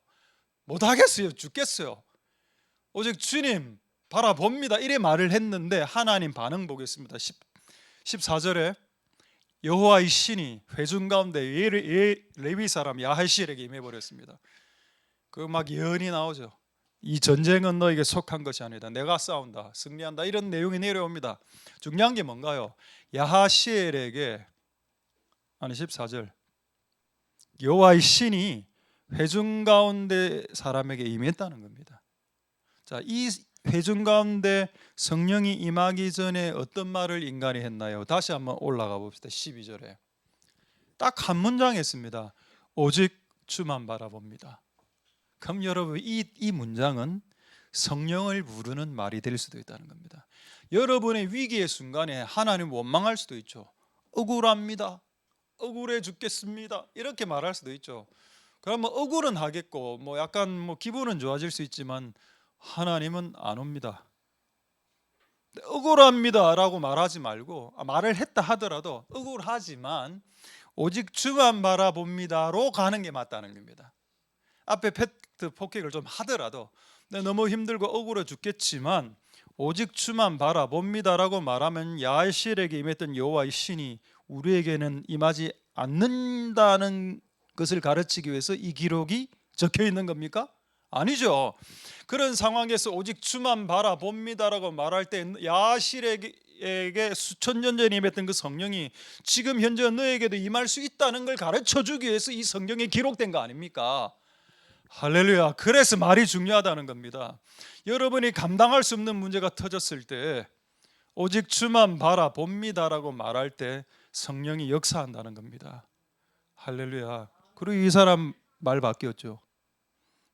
못하겠어요. 죽겠어요. 오직 주님 바라봅니다. 이래 말을 했는데 하나님 반응 보겠습니다. 14절에 여호와의 신이 회중 가운데 레위 사람 야하시엘에게 임해버렸습니다. 그 막 예언이 나오죠. 이 전쟁은 너에게 속한 것이 아니다. 내가 싸운다. 승리한다. 이런 내용이 내려옵니다. 중요한 게 뭔가요? 야하시엘에게 14절 여호와의 신이 회중 가운데 사람에게 임했다는 겁니다. 자, 이 회중 가운데 성령이 임하기 전에 어떤 말을 인간이 했나요? 다시 한번 올라가 봅시다. 12절에 딱 한 문장 했습니다. 오직 주만 바라봅니다. 그럼 여러분 이 문장은 성령을 부르는 말이 될 수도 있다는 겁니다. 여러분의 위기의 순간에 하나님 원망할 수도 있죠. 억울합니다. 억울해 죽겠습니다. 이렇게 말할 수도 있죠. 그러면 억울은 하겠고 약간 기분은 좋아질 수 있지만 하나님은 안 옵니다. 억울합니다라고 말하지 말고 말을 했다 하더라도 억울하지만 오직 주만 바라봅니다로 가는 게 맞다는 겁니다. 앞에 팩트 폭격을 좀 하더라도 너무 힘들고 억울해 죽겠지만 오직 주만 바라봅니다라고 말하면 야실에게 임했던 여호와의 신이 우리에게는 임하지 않는다는 것을 가르치기 위해서 이 기록이 적혀 있는 겁니까? 아니죠. 그런 상황에서 오직 주만 바라봅니다라고 말할 때 야실에게 수천 년 전에 임했던 그 성령이 지금 현재 너에게도 임할 수 있다는 걸 가르쳐 주기 위해서 이 성경에 기록된 거 아닙니까? 할렐루야. 그래서 말이 중요하다는 겁니다. 여러분이 감당할 수 없는 문제가 터졌을 때 오직 주만 바라봅니다라고 말할 때 성령이 역사한다는 겁니다. 할렐루야. 그리고 이 사람 말 바뀌었죠.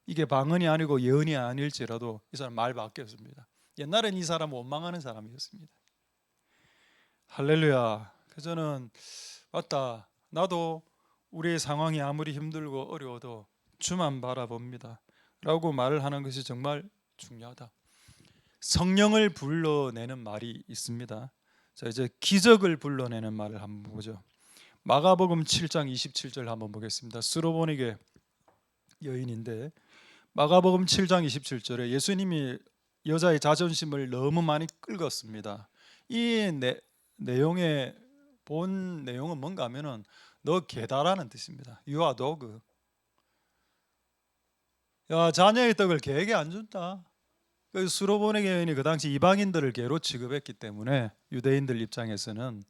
이게 방언이 아니고 예언이 아닐지라도 이 사람 말 바뀌었습니다. 옛날엔 이 사람 원망하는 사람이었습니다. 할렐루야. 그래서 저는 맞다. 나도 우리의 상황이 아무리 힘들고 어려워도 주만 바라봅니다 라고 말을 하는 것이 정말 중요하다. 성령을 불러내는 말이 있습니다. 자, 이제 기적을 불러내는 말을 한번 보죠. 마가복음 7장 27절 한번 보겠습니다. 스로보니게 여인인데 마가복음 7장 27절에 예수님이 여자의 자존심을 너무 많이 끌었습니다. 이 내용의 본 내용은 뭔가 하면은 너 개다라는 뜻입니다. You are dog. 야, 자녀의 떡을 개에게 안 준다. 그 수로보네 여인이 그 당시 이방인들을 개로 취급했기 때문에 유대인들 입장에서는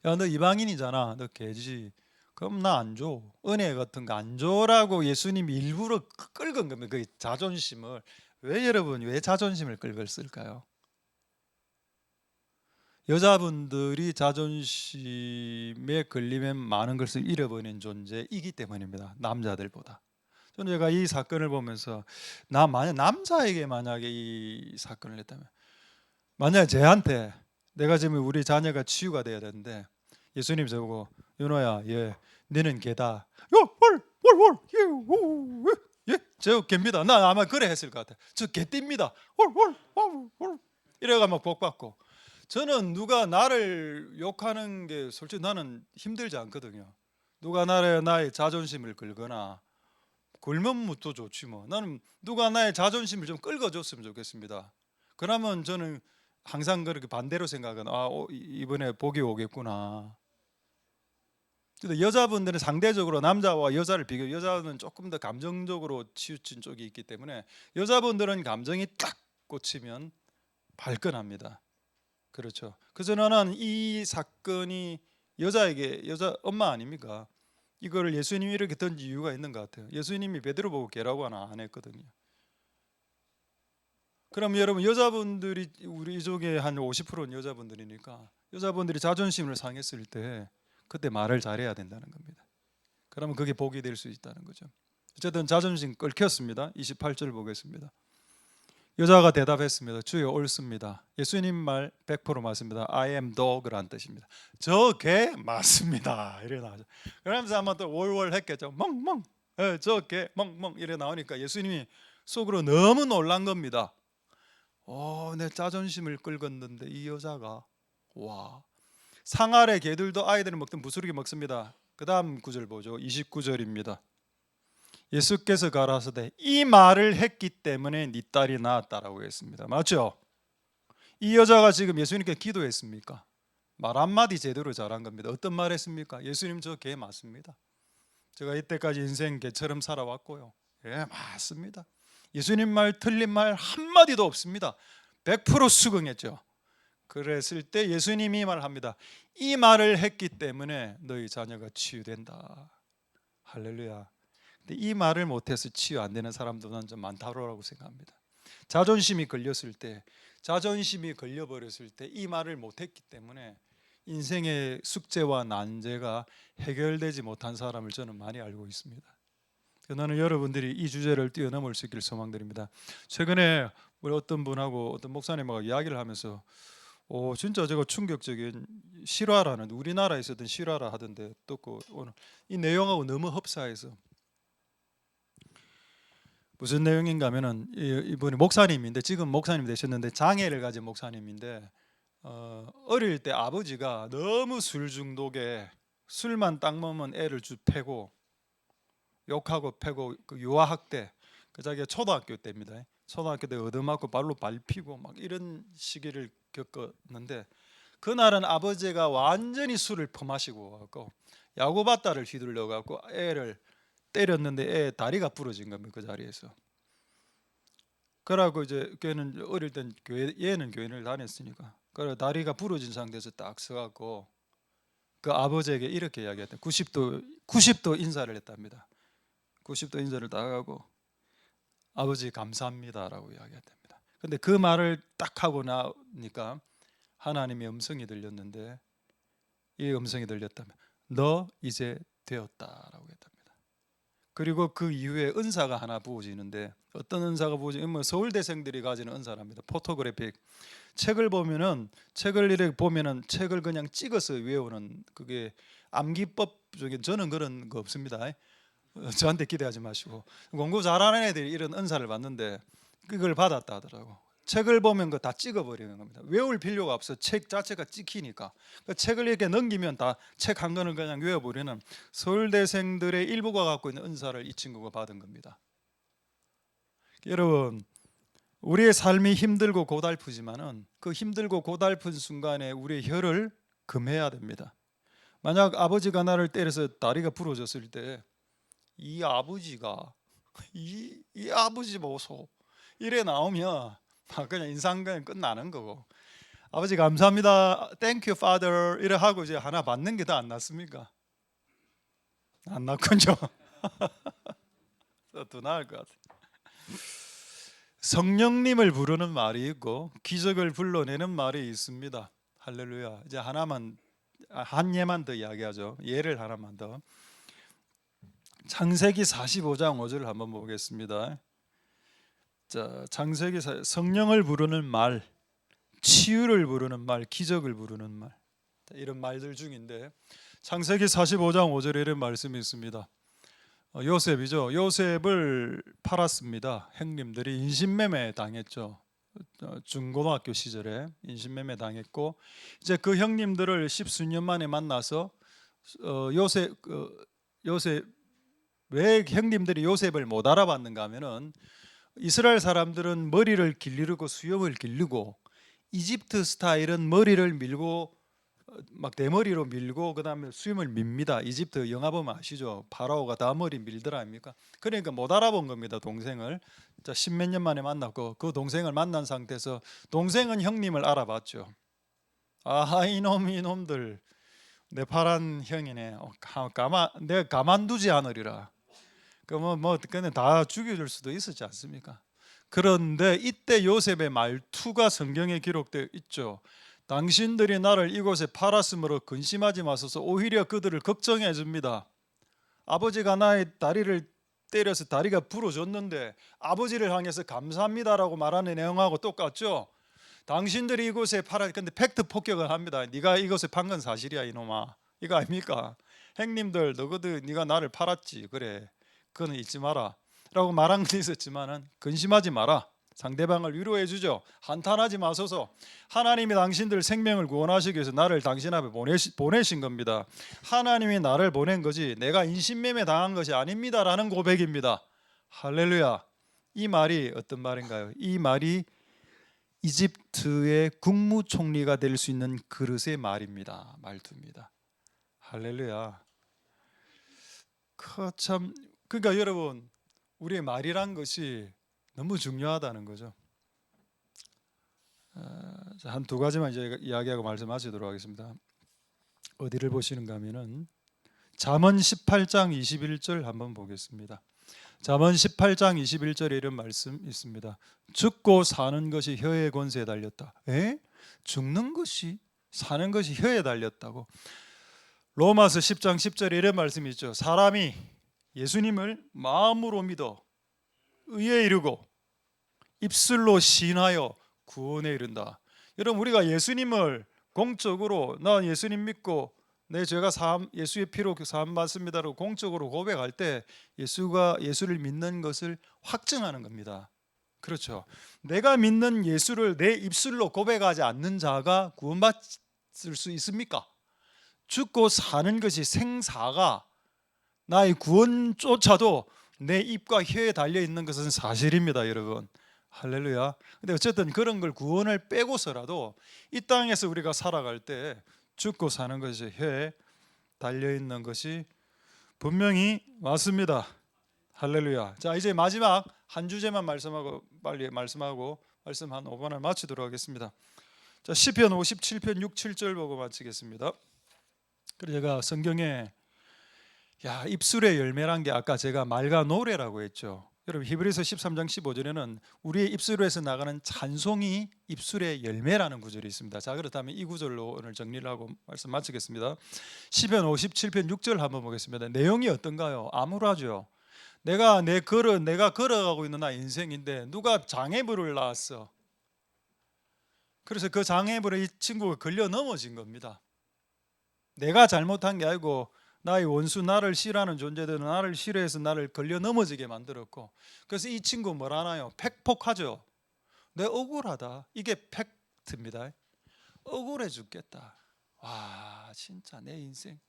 야, 너 이방인이잖아. 너 개지. 그럼 나 안 줘. 은혜 같은 거 안 줘라고 예수님이 일부러 끌건 겁니다. 그 자존심을. 왜 여러분 왜 자존심을 끌었을까요? 여자분들이 자존심에 걸리면 많은 것을 잃어버리는 존재이기 때문입니다. 남자들보다. 저는 제가 이 사건을 보면서 만약 남자에게 만약에 이 사건을 했다면 만약에 저한테 내가 지금 우리 자녀가 치유가 돼야 되는데 예수님 저보고 윤호야 너는 개다. 저 개입니다. 나 아마 그래 했을 것 같아. 저 개띠입니다. 이래가 막 복받고 저는 누가 나를 욕하는 게 솔직히 나는 힘들지 않거든요. 누가 나의 자존심을 긁거나 굶으면 또 좋지 뭐. 나는 누가 나의 자존심을 좀 끌어줬으면 좋겠습니다. 그러면 저는 항상 그렇게 반대로 생각은 이번에 복이 오겠구나. 근데 여자분들은 상대적으로 남자와 여자를 비교, 여자는 조금 더 감정적으로 치우친 쪽이 있기 때문에 여자분들은 감정이 딱 꽂히면 발끈합니다. 그렇죠. 그래서 나는 이 사건이 여자 엄마 아닙니까? 이거를 예수님이 이렇게 던진 이유가 있는 것 같아요. 예수님이 베드로 보고 개라고 하나 안 했거든요. 그럼 여러분 여자분들이 우리 이쪽에 한 50%는 여자분들이니까 여자분들이 자존심을 상했을 때 그때 말을 잘해야 된다는 겁니다. 그러면 그게 복이 될 수 있다는 거죠. 어쨌든 자존심 끓였습니다. 28절 보겠습니다. 여자가 대답했습니다. 주여 옳습니다. 예수님 말 100% 맞습니다. I am dog란 뜻입니다. 저 개 맞습니다. 이래 나오죠. 그러면서 한번 또 월월 했겠죠. 멍멍. 저 개 멍멍 이래 나오니까 예수님이 속으로 너무 놀란 겁니다. 내 자존심을 끌었는데 이 여자가 상아래 개들도 아이들을 먹든 부스러기 먹습니다. 그 다음 구절 보죠. 29절입니다. 예수께서 가라사대 이 말을 했기 때문에 네 딸이 나았다라고 했습니다. 맞죠? 이 여자가 지금 예수님께 기도했습니까? 말 한마디 제대로 잘한 겁니다. 어떤 말 했습니까? 예수님 저 개 맞습니다. 제가 이때까지 인생 개처럼 살아왔고요. 맞습니다. 예수님 말 틀린 말 한마디도 없습니다. 100% 수긍했죠. 그랬을 때 예수님이 말합니다. 이 말을 했기 때문에 너희 자녀가 치유된다. 할렐루야. 근데 이 말을 못해서 치유 안 되는 사람도 난 좀 많다고 생각합니다. 자존심이 걸렸을 때, 자존심이 걸려버렸을 때 이 말을 못했기 때문에 인생의 숙제와 난제가 해결되지 못한 사람을 저는 많이 알고 있습니다. 나는 여러분들이 이 주제를 뛰어넘을 수 있기를 소망드립니다. 최근에 우리 어떤 분하고 어떤 목사님하고 이야기를 하면서 진짜 저거 충격적인 실화라는, 우리나라에 있었던 실화라 하던데 듣고 오늘 이 내용하고 너무 흡사해서, 무슨 내용인가 하면은 이분이 목사님인데, 지금 목사님 되셨는데 장애를 가진 목사님인데, 어릴 때 아버지가 너무 술 중독에 술만 딱 먹으면 애를 패고 욕하고 패고, 그 유아학대, 그 자기가 초등학교 때입니다. 초등학교 때 얻어맞고 발로 밟히고 막 이런 시기를 겪었는데, 그날은 아버지가 완전히 술을 퍼마시고 갖고 야구바따를 휘둘러 갖고 애를 때렸는데 애 다리가 부러진 겁니다. 그 자리에서. 그러고 이제 걔는 어릴 땐 얘는 교회를 다녔으니까, 그래 다리가 부러진 상태에서 딱 서갖고 그 아버지에게 이렇게 이야기했다. 90도 인사를 했답니다. 90도 인사를 딱 하고 아버지 감사합니다라고 이야기했답니다. 근데 그 말을 딱 하고 나니까 하나님의 음성이 들렸는데, 이 음성이 들렸다면 너 이제 되었다라고 했답니다. 그리고 그 이후에 은사가 하나 부어지는데, 어떤 은사가 부어지면 서울대생들이 가지는 은사랍니다. 포토그래픽. 책을 이렇게 보면은 책을 그냥 찍어서 외우는, 그게 암기법적인, 저는 그런 거 없습니다. 저한테 기대하지 마시고, 공부 잘하는 애들이 이런 은사를 받는데 그걸 받았다 하더라고. 책을 보면 다 찍어버리는 겁니다. 외울 필요가 없어. 책 자체가 찍히니까. 그 책을 이렇게 넘기면 다 책 한 권을 그냥 외워버리는 서울대생들의 일부가 갖고 있는 은사를 이 친구가 받은 겁니다. 여러분, 우리의 삶이 힘들고 고달프지만은 그 힘들고 고달픈 순간에 우리의 혀를 금해야 됩니다. 만약 아버지가 나를 때려서 다리가 부러졌을 때, 이 아버지가 이 아버지 보소 이래 나오면 그냥 인상 그냥 끝나는 거고, 아버지 감사합니다, Thank you Father 이래 하고 이제 하나 받는 게 더 안 낫습니까? 안 낫군요. 더 나을 것 같아요. 성령님을 부르는 말이 있고 기적을 불러내는 말이 있습니다. 할렐루야. 이제 한 예만 더 이야기하죠. 예를 하나만 더. 창세기 45장 5절을 한번 보겠습니다. 자, 창세기 성령을 부르는 말, 치유를 부르는 말, 기적을 부르는 말, 이런 말들 중인데 창세기 45장 5절에 이런 말씀이 있습니다. 요셉이죠. 요셉을 팔았습니다. 형님들이 인신매매 당했죠. 중고등학교 시절에 인신매매 당했고, 이제 그 형님들을 십수년 만에 만나서 요셉 왜 형님들이 요셉을 못 알아봤는가 하면은, 이스라엘 사람들은 머리를 길르고 수염을 기르고 이집트 스타일은 머리를 밀고 막 대머리로 밀고 그다음에 수염을 밉니다. 이집트 영화 보면 아시죠? 파라오가 다 머리 밀더라 아닙니까? 그러니까 못 알아본 겁니다. 동생을. 자, 십몇 년 만에 만났고 그 동생을 만난 상태에서 동생은 형님을 알아봤죠. 아, 이놈들 내 파란 형이네. 내가 가만두지 않으리라. 그러면 다 죽여줄 수도 있었지 않습니까? 그런데 이때 요셉의 말투가 성경에 기록되어 있죠. 당신들이 나를 이곳에 팔았으므로 근심하지 마소서. 오히려 그들을 걱정해 줍니다. 아버지가 나의 다리를 때려서 다리가 부러졌는데 아버지를 향해서 감사합니다라고 말하는 내용하고 똑같죠. 당신들이 이곳에 근데 팩트 폭격을 합니다. 네가 이곳에 판 건 사실이야 이놈아, 이거 아닙니까? 형님들 너희들 네가 나를 팔았지, 그래 그거는 잊지 마라 라고 말한 건 있었지만은 근심하지 마라. 상대방을 위로해 주죠. 한탄하지 마소서. 하나님이 당신들 생명을 구원하시기 위해서 나를 당신 앞에 보내신 겁니다. 하나님이 나를 보낸 거지 내가 인신매매 당한 것이 아닙니다 라는 고백입니다. 할렐루야. 이 말이 어떤 말인가요? 이 말이 이집트의 국무총리가 될 수 있는 그릇의 말입니다. 말투입니다. 할렐루야. 그러니까 여러분, 우리의 말이란 것이 너무 중요하다는 거죠. 한 두 가지만 이제 이야기하고 말씀하시도록 하겠습니다. 어디를 보시는가 하면은 잠언 18장 21절 한번 보겠습니다. 잠언 18장 21절에 이런 말씀 있습니다. 죽고 사는 것이 혀의 권세에 달렸다. 죽는 것이 사는 것이 혀에 달렸다고. 로마서 10장 10절에 이런 말씀이 있죠. 사람이 예수님을 마음으로 믿어 의에 이르고 입술로 시인하여 구원에 이른다. 여러분, 우리가 예수님을 공적으로 나 예수님 믿고 내 죄가 예수의 피로 사함 받습니다라고 공적으로 고백할 때 예수를 믿는 것을 확증하는 겁니다. 그렇죠. 내가 믿는 예수를 내 입술로 고백하지 않는 자가 구원받을 수 있습니까? 죽고 사는 것이 생사가 나의 구원조차도 내 입과 혀에 달려 있는 것은 사실입니다, 여러분. 할렐루야. 근데 어쨌든 그런 걸 구원을 빼고서라도 이 땅에서 우리가 살아갈 때 죽고 사는 것이 혀에 달려 있는 것이 분명히 맞습니다. 할렐루야. 자, 이제 마지막 한 주제만 말씀하고 말씀 한 5분을 마치도록 하겠습니다. 자, 시편 57편 6, 7절 보고 마치겠습니다. 그래서 제가 성경에 입술의 열매란 게 아까 제가 말과 노래라고 했죠. 여러분, 히브리서 13장 15절에는 우리의 입술에서 나가는 찬송이 입술의 열매라는 구절이 있습니다. 자, 그렇다면 이 구절로 오늘 정리를 하고 말씀 마치겠습니다. 시편 57편 6절 한번 보겠습니다. 내용이 어떤가요? 암울하죠. 내가 걸어가고 있는 나 인생인데 누가 장애물을 낳았어. 그래서 그 장애물에 이 친구가 걸려 넘어진 겁니다. 내가 잘못한 게 아니고 나의 원수, 나를 싫어하는 존재들은 나를 싫어해서 나를 걸려 넘어지게 만들었고, 그래서 이 친구 뭐라나요? 팩폭하죠. 내 억울하다. 이게 팩트입니다. 억울해 죽겠다. 와, 진짜 내 인생.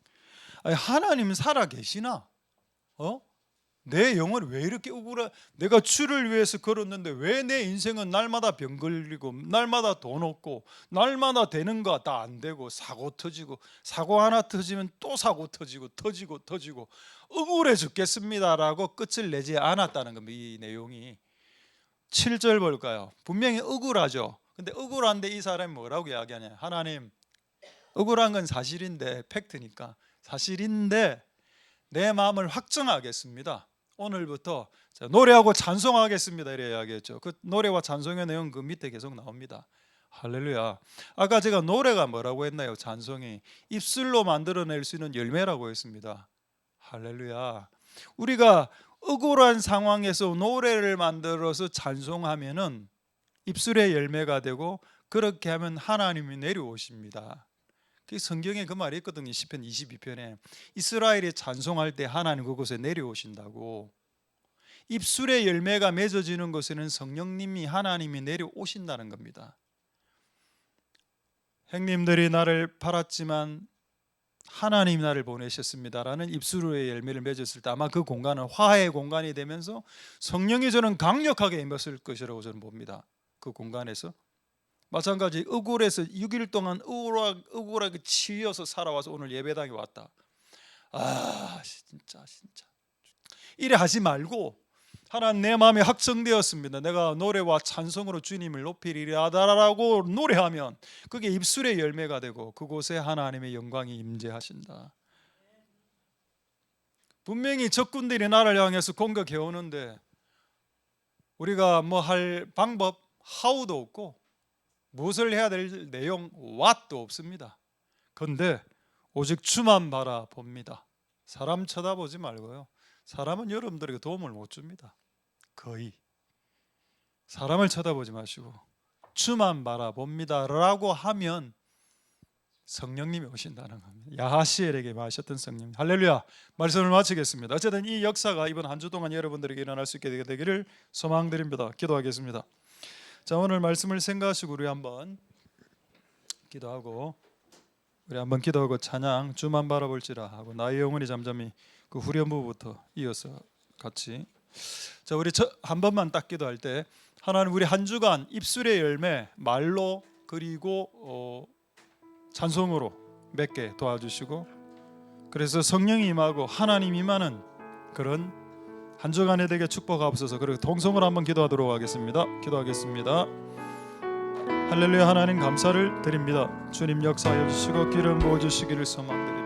아니, 하나님 살아 계시나? 내 영혼이 왜 이렇게 억울해? 내가 주를 위해서 걸었는데 왜 내 인생은 날마다 병 걸리고 날마다 돈 없고 날마다 되는 거 다 안 되고 사고 터지고, 사고 하나 터지면 또 사고 터지고 억울해 죽겠습니다라고 끝을 내지 않았다는 겁니다. 이 내용이 7절 볼까요? 분명히 억울하죠. 근데 억울한데 이 사람이 뭐라고 이야기하냐? 하나님, 억울한 건 사실인데, 팩트니까 사실인데 내 마음을 확정하겠습니다. 오늘부터 노래하고 찬송하겠습니다. 이래 이야기했죠. 그 노래와 찬송의 내용 그 밑에 계속 나옵니다. 할렐루야. 아까 제가 노래가 뭐라고 했나요? 찬송이 입술로 만들어낼 수 있는 열매라고 했습니다. 할렐루야. 우리가 억울한 상황에서 노래를 만들어서 찬송하면은 입술의 열매가 되고, 그렇게 하면 하나님이 내려오십니다. 성경에 그 말이 있거든요. 시편 22편에 이스라엘이 찬송할 때 하나님 그곳에 내려오신다고. 입술의 열매가 맺어지는 것에는 성령님이, 하나님이 내려오신다는 겁니다. 형님들이 나를 팔았지만 하나님이 나를 보내셨습니다라는 입술의 열매를 맺었을 때 아마 그 공간은 화해의 공간이 되면서 성령이 저는 강력하게 임했을 것이라고 저는 봅니다. 그 공간에서 마찬가지 억울해서 6일 동안 억울하게 치여서 살아와서 오늘 예배당에 왔다. 진짜 이래 하지 말고, 하나님 내 마음이 확정되었습니다. 내가 노래와 찬송으로 주님을 높이리라라고 노래하면 그게 입술의 열매가 되고 그곳에 하나님의 영광이 임재하신다. 분명히 적군들이 나를 향해서 공격해 오는데 우리가 뭐 할 방법, how도 없고 무엇을 해야 될 내용, what도 없습니다. 그런데 오직 주만 바라봅니다. 사람 쳐다보지 말고요. 사람은 여러분들에게 도움을 못 줍니다. 거의. 사람을 쳐다보지 마시고 주만 바라봅니다 라고 하면 성령님이 오신다는 겁니다. 야하시엘에게 마셨던 성령. 할렐루야. 말씀을 마치겠습니다. 어쨌든 이 역사가 이번 한 주 동안 여러분들에게 일어날 수 있게 되기를 소망드립니다. 기도하겠습니다. 자, 오늘 말씀을 생각하시고 우리 한번 기도하고 찬양 주만 바라볼지라 하고 나의 영혼이 잠잠히 그 후렴부부터 이어서 같이. 자, 우리 한 번만 딱 기도할 때 하나님, 우리 한 주간 입술의 열매, 말로 그리고 찬송으로 맺게 도와주시고, 그래서 성령이 임하고 하나님 임하는 그런 한 주간에 되게 축복하옵소서. 그리고 동성으로 한번 기도하도록 하겠습니다. 기도하겠습니다. 할렐루야. 하나님 감사를 드립니다. 주님 역사하여 주시고 기름 부어 주시기를 소망드립니다.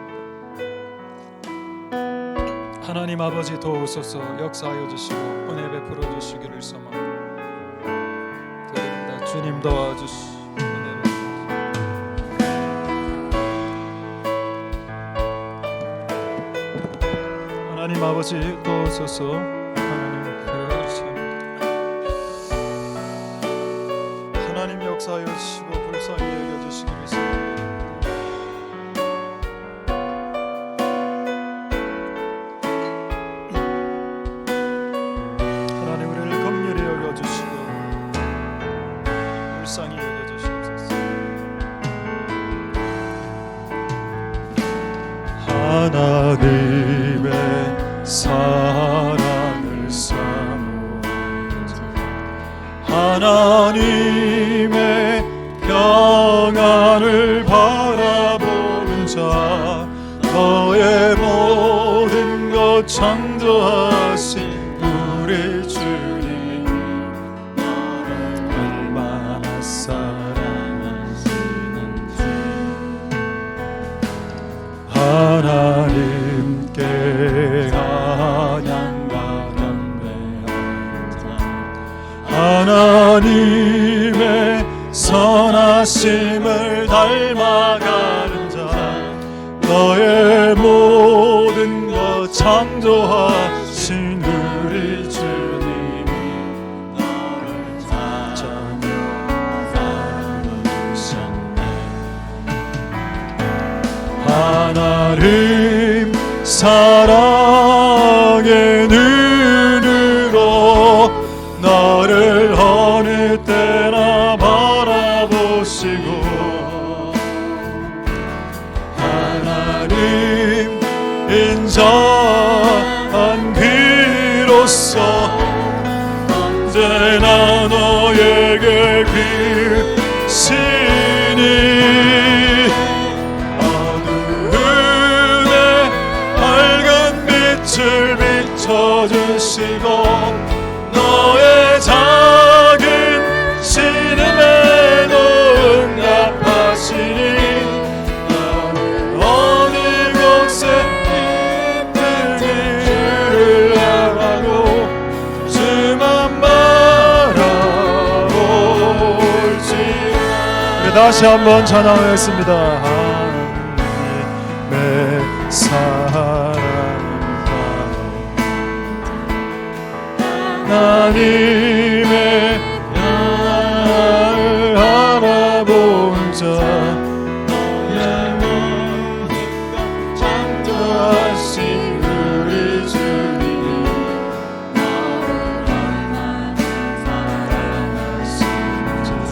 하나님 아버지 도우소서. 역사하여 주시고 은혜 베풀어 주시기를 소망 드립니다. 주님 도와주시고 은혜 베풀어. 하나님 아버지 도우소서. 하나님 역사하여 주시고 불쌍히 여겨 주시기를 소망합니다. 하나님 우리를 긍휼히 여겨 주시고 불쌍히 여겨 주시옵소서. 하나님의 사랑을 사모하자. 하나님의 평안을 바라보는 자, 너의 모든 것 창조하신 우리 주님, 너를 얼마나 사랑하시는지 하나님께 찬양과 경배하자. 하나님의 선하심을 닮아가는 자, 너의 모든 것 창조하신 우리 주님이 너를 찾아며 사랑하셨네. 하나님 사랑의 눈으로 너를 어느 때나 바라보시고, 하나님 인자한 귀로서 언제나 너에게 귀신이 어두움에 밝은 빛을 비춰주시고, 너의 작은 신음에도 응답하시니 너는 어느 곳에 있든지 주를 향하고 주만 바라볼지라. 다시 한번 찬양하겠습니다. 하나님의 사랑을 하나님의 나를 알아본 자, 너의 모든 것 창조하신 우리 주님이 너를 얼마나 사랑하시는지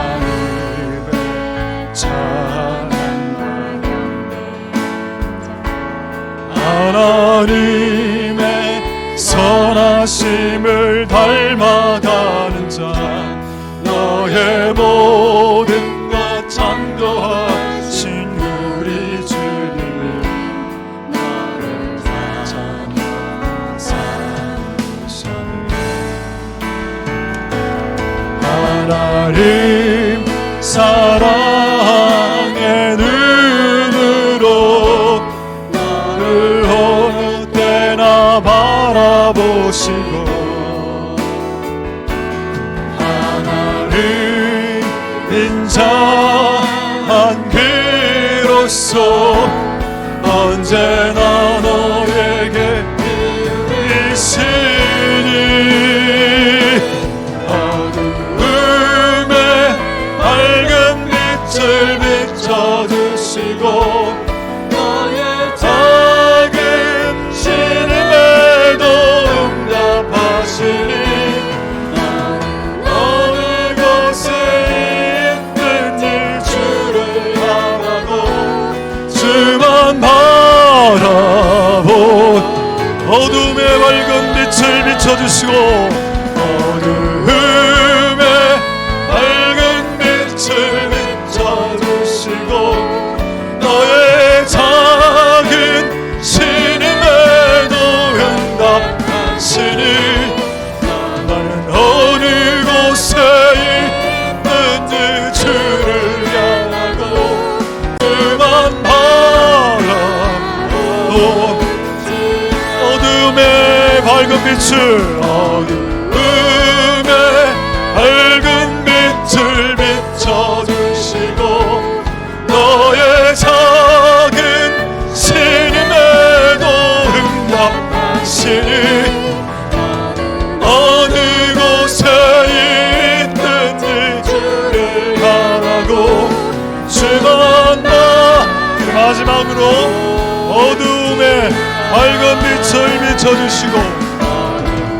하나님의 찬양과 하나님의 선하심을 닮아가는 자, 너의 모든 것 창조하신 우리 주님이 너를 찾아며 사랑하셨네. 하나님 사랑의 눈으로 너를 어느 때나 바라보시고, 하나님 인자한 귀로서 언제나 너에게 이시니 어두움에 밝은 빛을 비춰주시고, 너의 작은 신음에도 응답하시니 나는 어느 곳에 있든지 주를 향하고 주만 바라보. 어둠의 밝은 빛을 비춰주시고, 어둠의 밝은 빛을 비춰주시고, 너의 작은 신음에도 응답하시니 나는 어느 곳에 있든지 주를 향하고 주만 바라 밝은 빛을 어둠에 밝은 빛을 비춰주시고 너의 작은 신임에도 응답하시니 어느 곳에 있든지 주를 향하고 주만 나. 마지막으로 어두움에 밝은 빛을 비춰주시고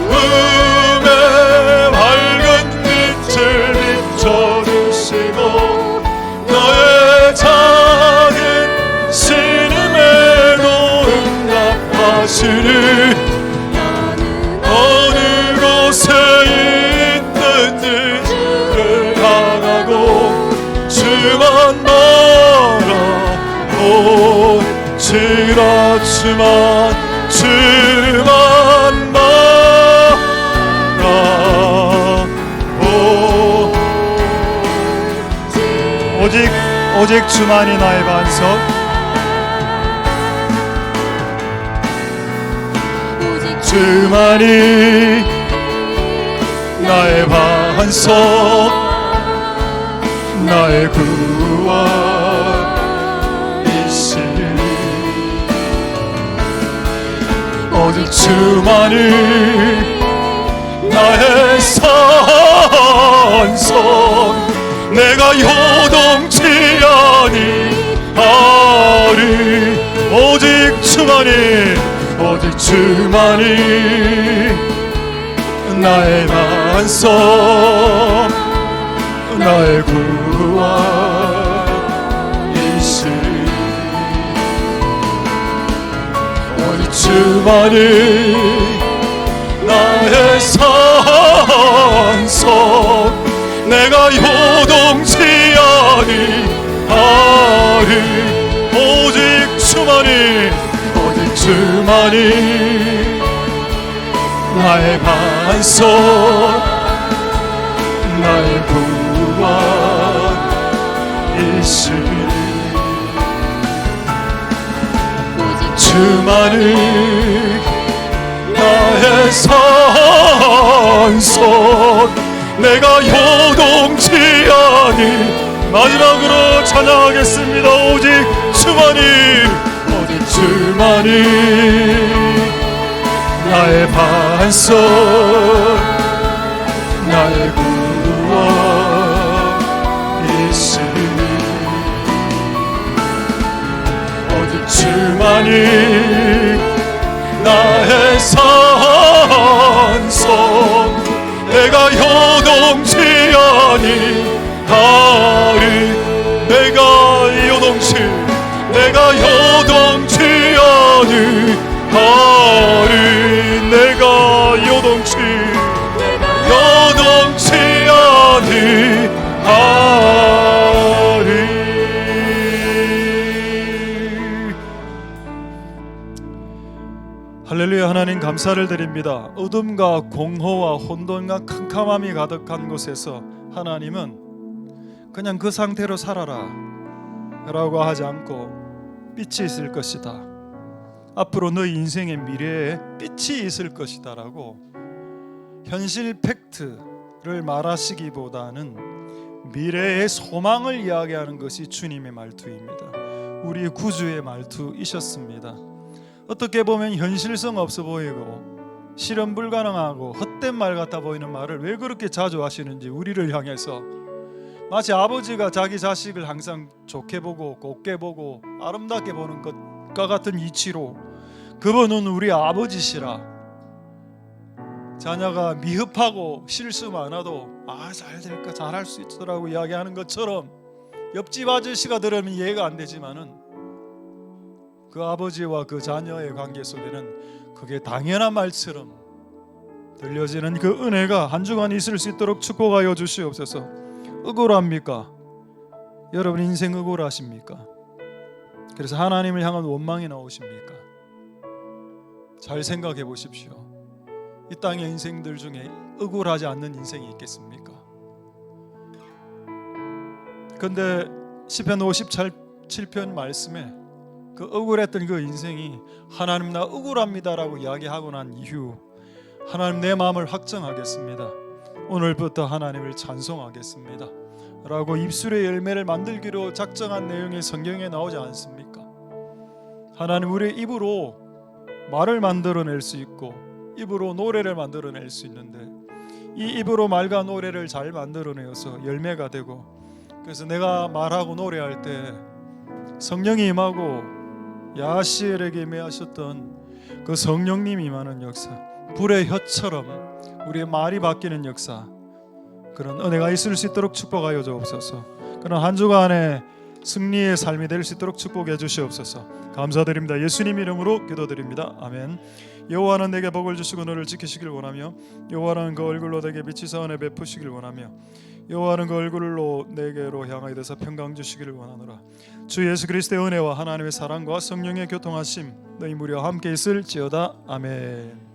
어둠에 밝은 빛을 비춰주시고 너의 작은 신임에도 응답하시니 어느 곳에 있든지 주를 향하고 주만 바라보시라. 주만 바라보. 오직 주만이 나의 반석, 주만이 나의 반석, 나의 구원이시니 오직 주만이 나의 산성, 내가 요동치 아니하리. 오직 주만이 나의 반석, 나의 구원이시니 오직 주만이 나의 산성, 내가 요동치 아니하리. 오직 주만이 나의 반석, 나의 구원이시니 오직 주만이 나의 산석, 내가 요동치 아니. 마지막으로 찬양하겠습니다. 오직 주만이 나의 반석, 나의 구원이시니 오직 주만이 나의 산성, 내가 요동치 아니하리. 내가 요동치 아니하리. 내가 요동치 아니하리. 할렐루야. 하나님 감사를 드립니다. 어둠과 공허와 혼돈과 캄캄함이 가득한 곳에서 하나님은 그냥 그 상태로 살아라 라고 하지 않고 빛이 있을 것이다, 앞으로 너희 인생의 미래에 빛이 있을 것이다 라고 현실 팩트를 말하시기보다는 미래의 소망을 이야기하는 것이 주님의 말투입니다. 우리의 구주의 말투이셨습니다. 어떻게 보면 현실성 없어 보이고 실현 불가능하고 헛된 말 같아 보이는 말을 왜 그렇게 자주 하시는지 우리를 향해서 마치 아버지가 자기 자식을 항상 좋게 보고 곱게 보고 아름답게 보는 것과 같은 이치로 그분은 우리 아버지시라. 자녀가 미흡하고 실수 많아도 잘 될까, 잘할 수 있더라고 이야기하는 것처럼 옆집 아저씨가 들으면 이해가 안 되지만은 그 아버지와 그 자녀의 관계 속에는 그게 당연한 말처럼 들려지는 그 은혜가 한 주간 있을 수 있도록 축복하여 주시옵소서. 억울합니까? 여러분 인생 억울하십니까? 그래서 하나님을 향한 원망이 나오십니까? 잘 생각해 보십시오. 이 땅의 인생들 중에 억울하지 않는 인생이 있겠습니까? 그런데 시편 57편 말씀에 그 억울했던 그 인생이 하나님 나 억울합니다라고 이야기하고 난 이후 하나님 내 마음을 확정하겠습니다. 오늘부터 하나님을 찬송하겠습니다 라고 입술의 열매를 만들기로 작정한 내용이 성경에 나오지 않습니까? 하나님 우리의 입으로 말을 만들어낼 수 있고 입으로 노래를 만들어낼 수 있는데 이 입으로 말과 노래를 잘 만들어내어서 열매가 되고, 그래서 내가 말하고 노래할 때 성령이 임하고 야시엘에게 임하셨던 그 성령님 임하는 역사, 불의 혀처럼 우리의 말이 바뀌는 역사, 그런 은혜가 있을 수 있도록 축복하여 주옵소서. 그런 한 주간의 승리의 삶이 될 수 있도록 축복해 주시옵소서. 감사드립니다. 예수님 이름으로 기도드립니다. 아멘. 여호와는 내게 복을 주시고 너를 지키시길 원하며 여호와는 그 얼굴로 내게 비치사 은혜 베푸시길 원하며 여호와는 그 얼굴로 내게로 향하여 대사 평강 주시기를 원하노라. 주 예수 그리스도의 은혜와 하나님의 사랑과 성령의 교통하심 너희 무려 함께 있을지어다. 아멘.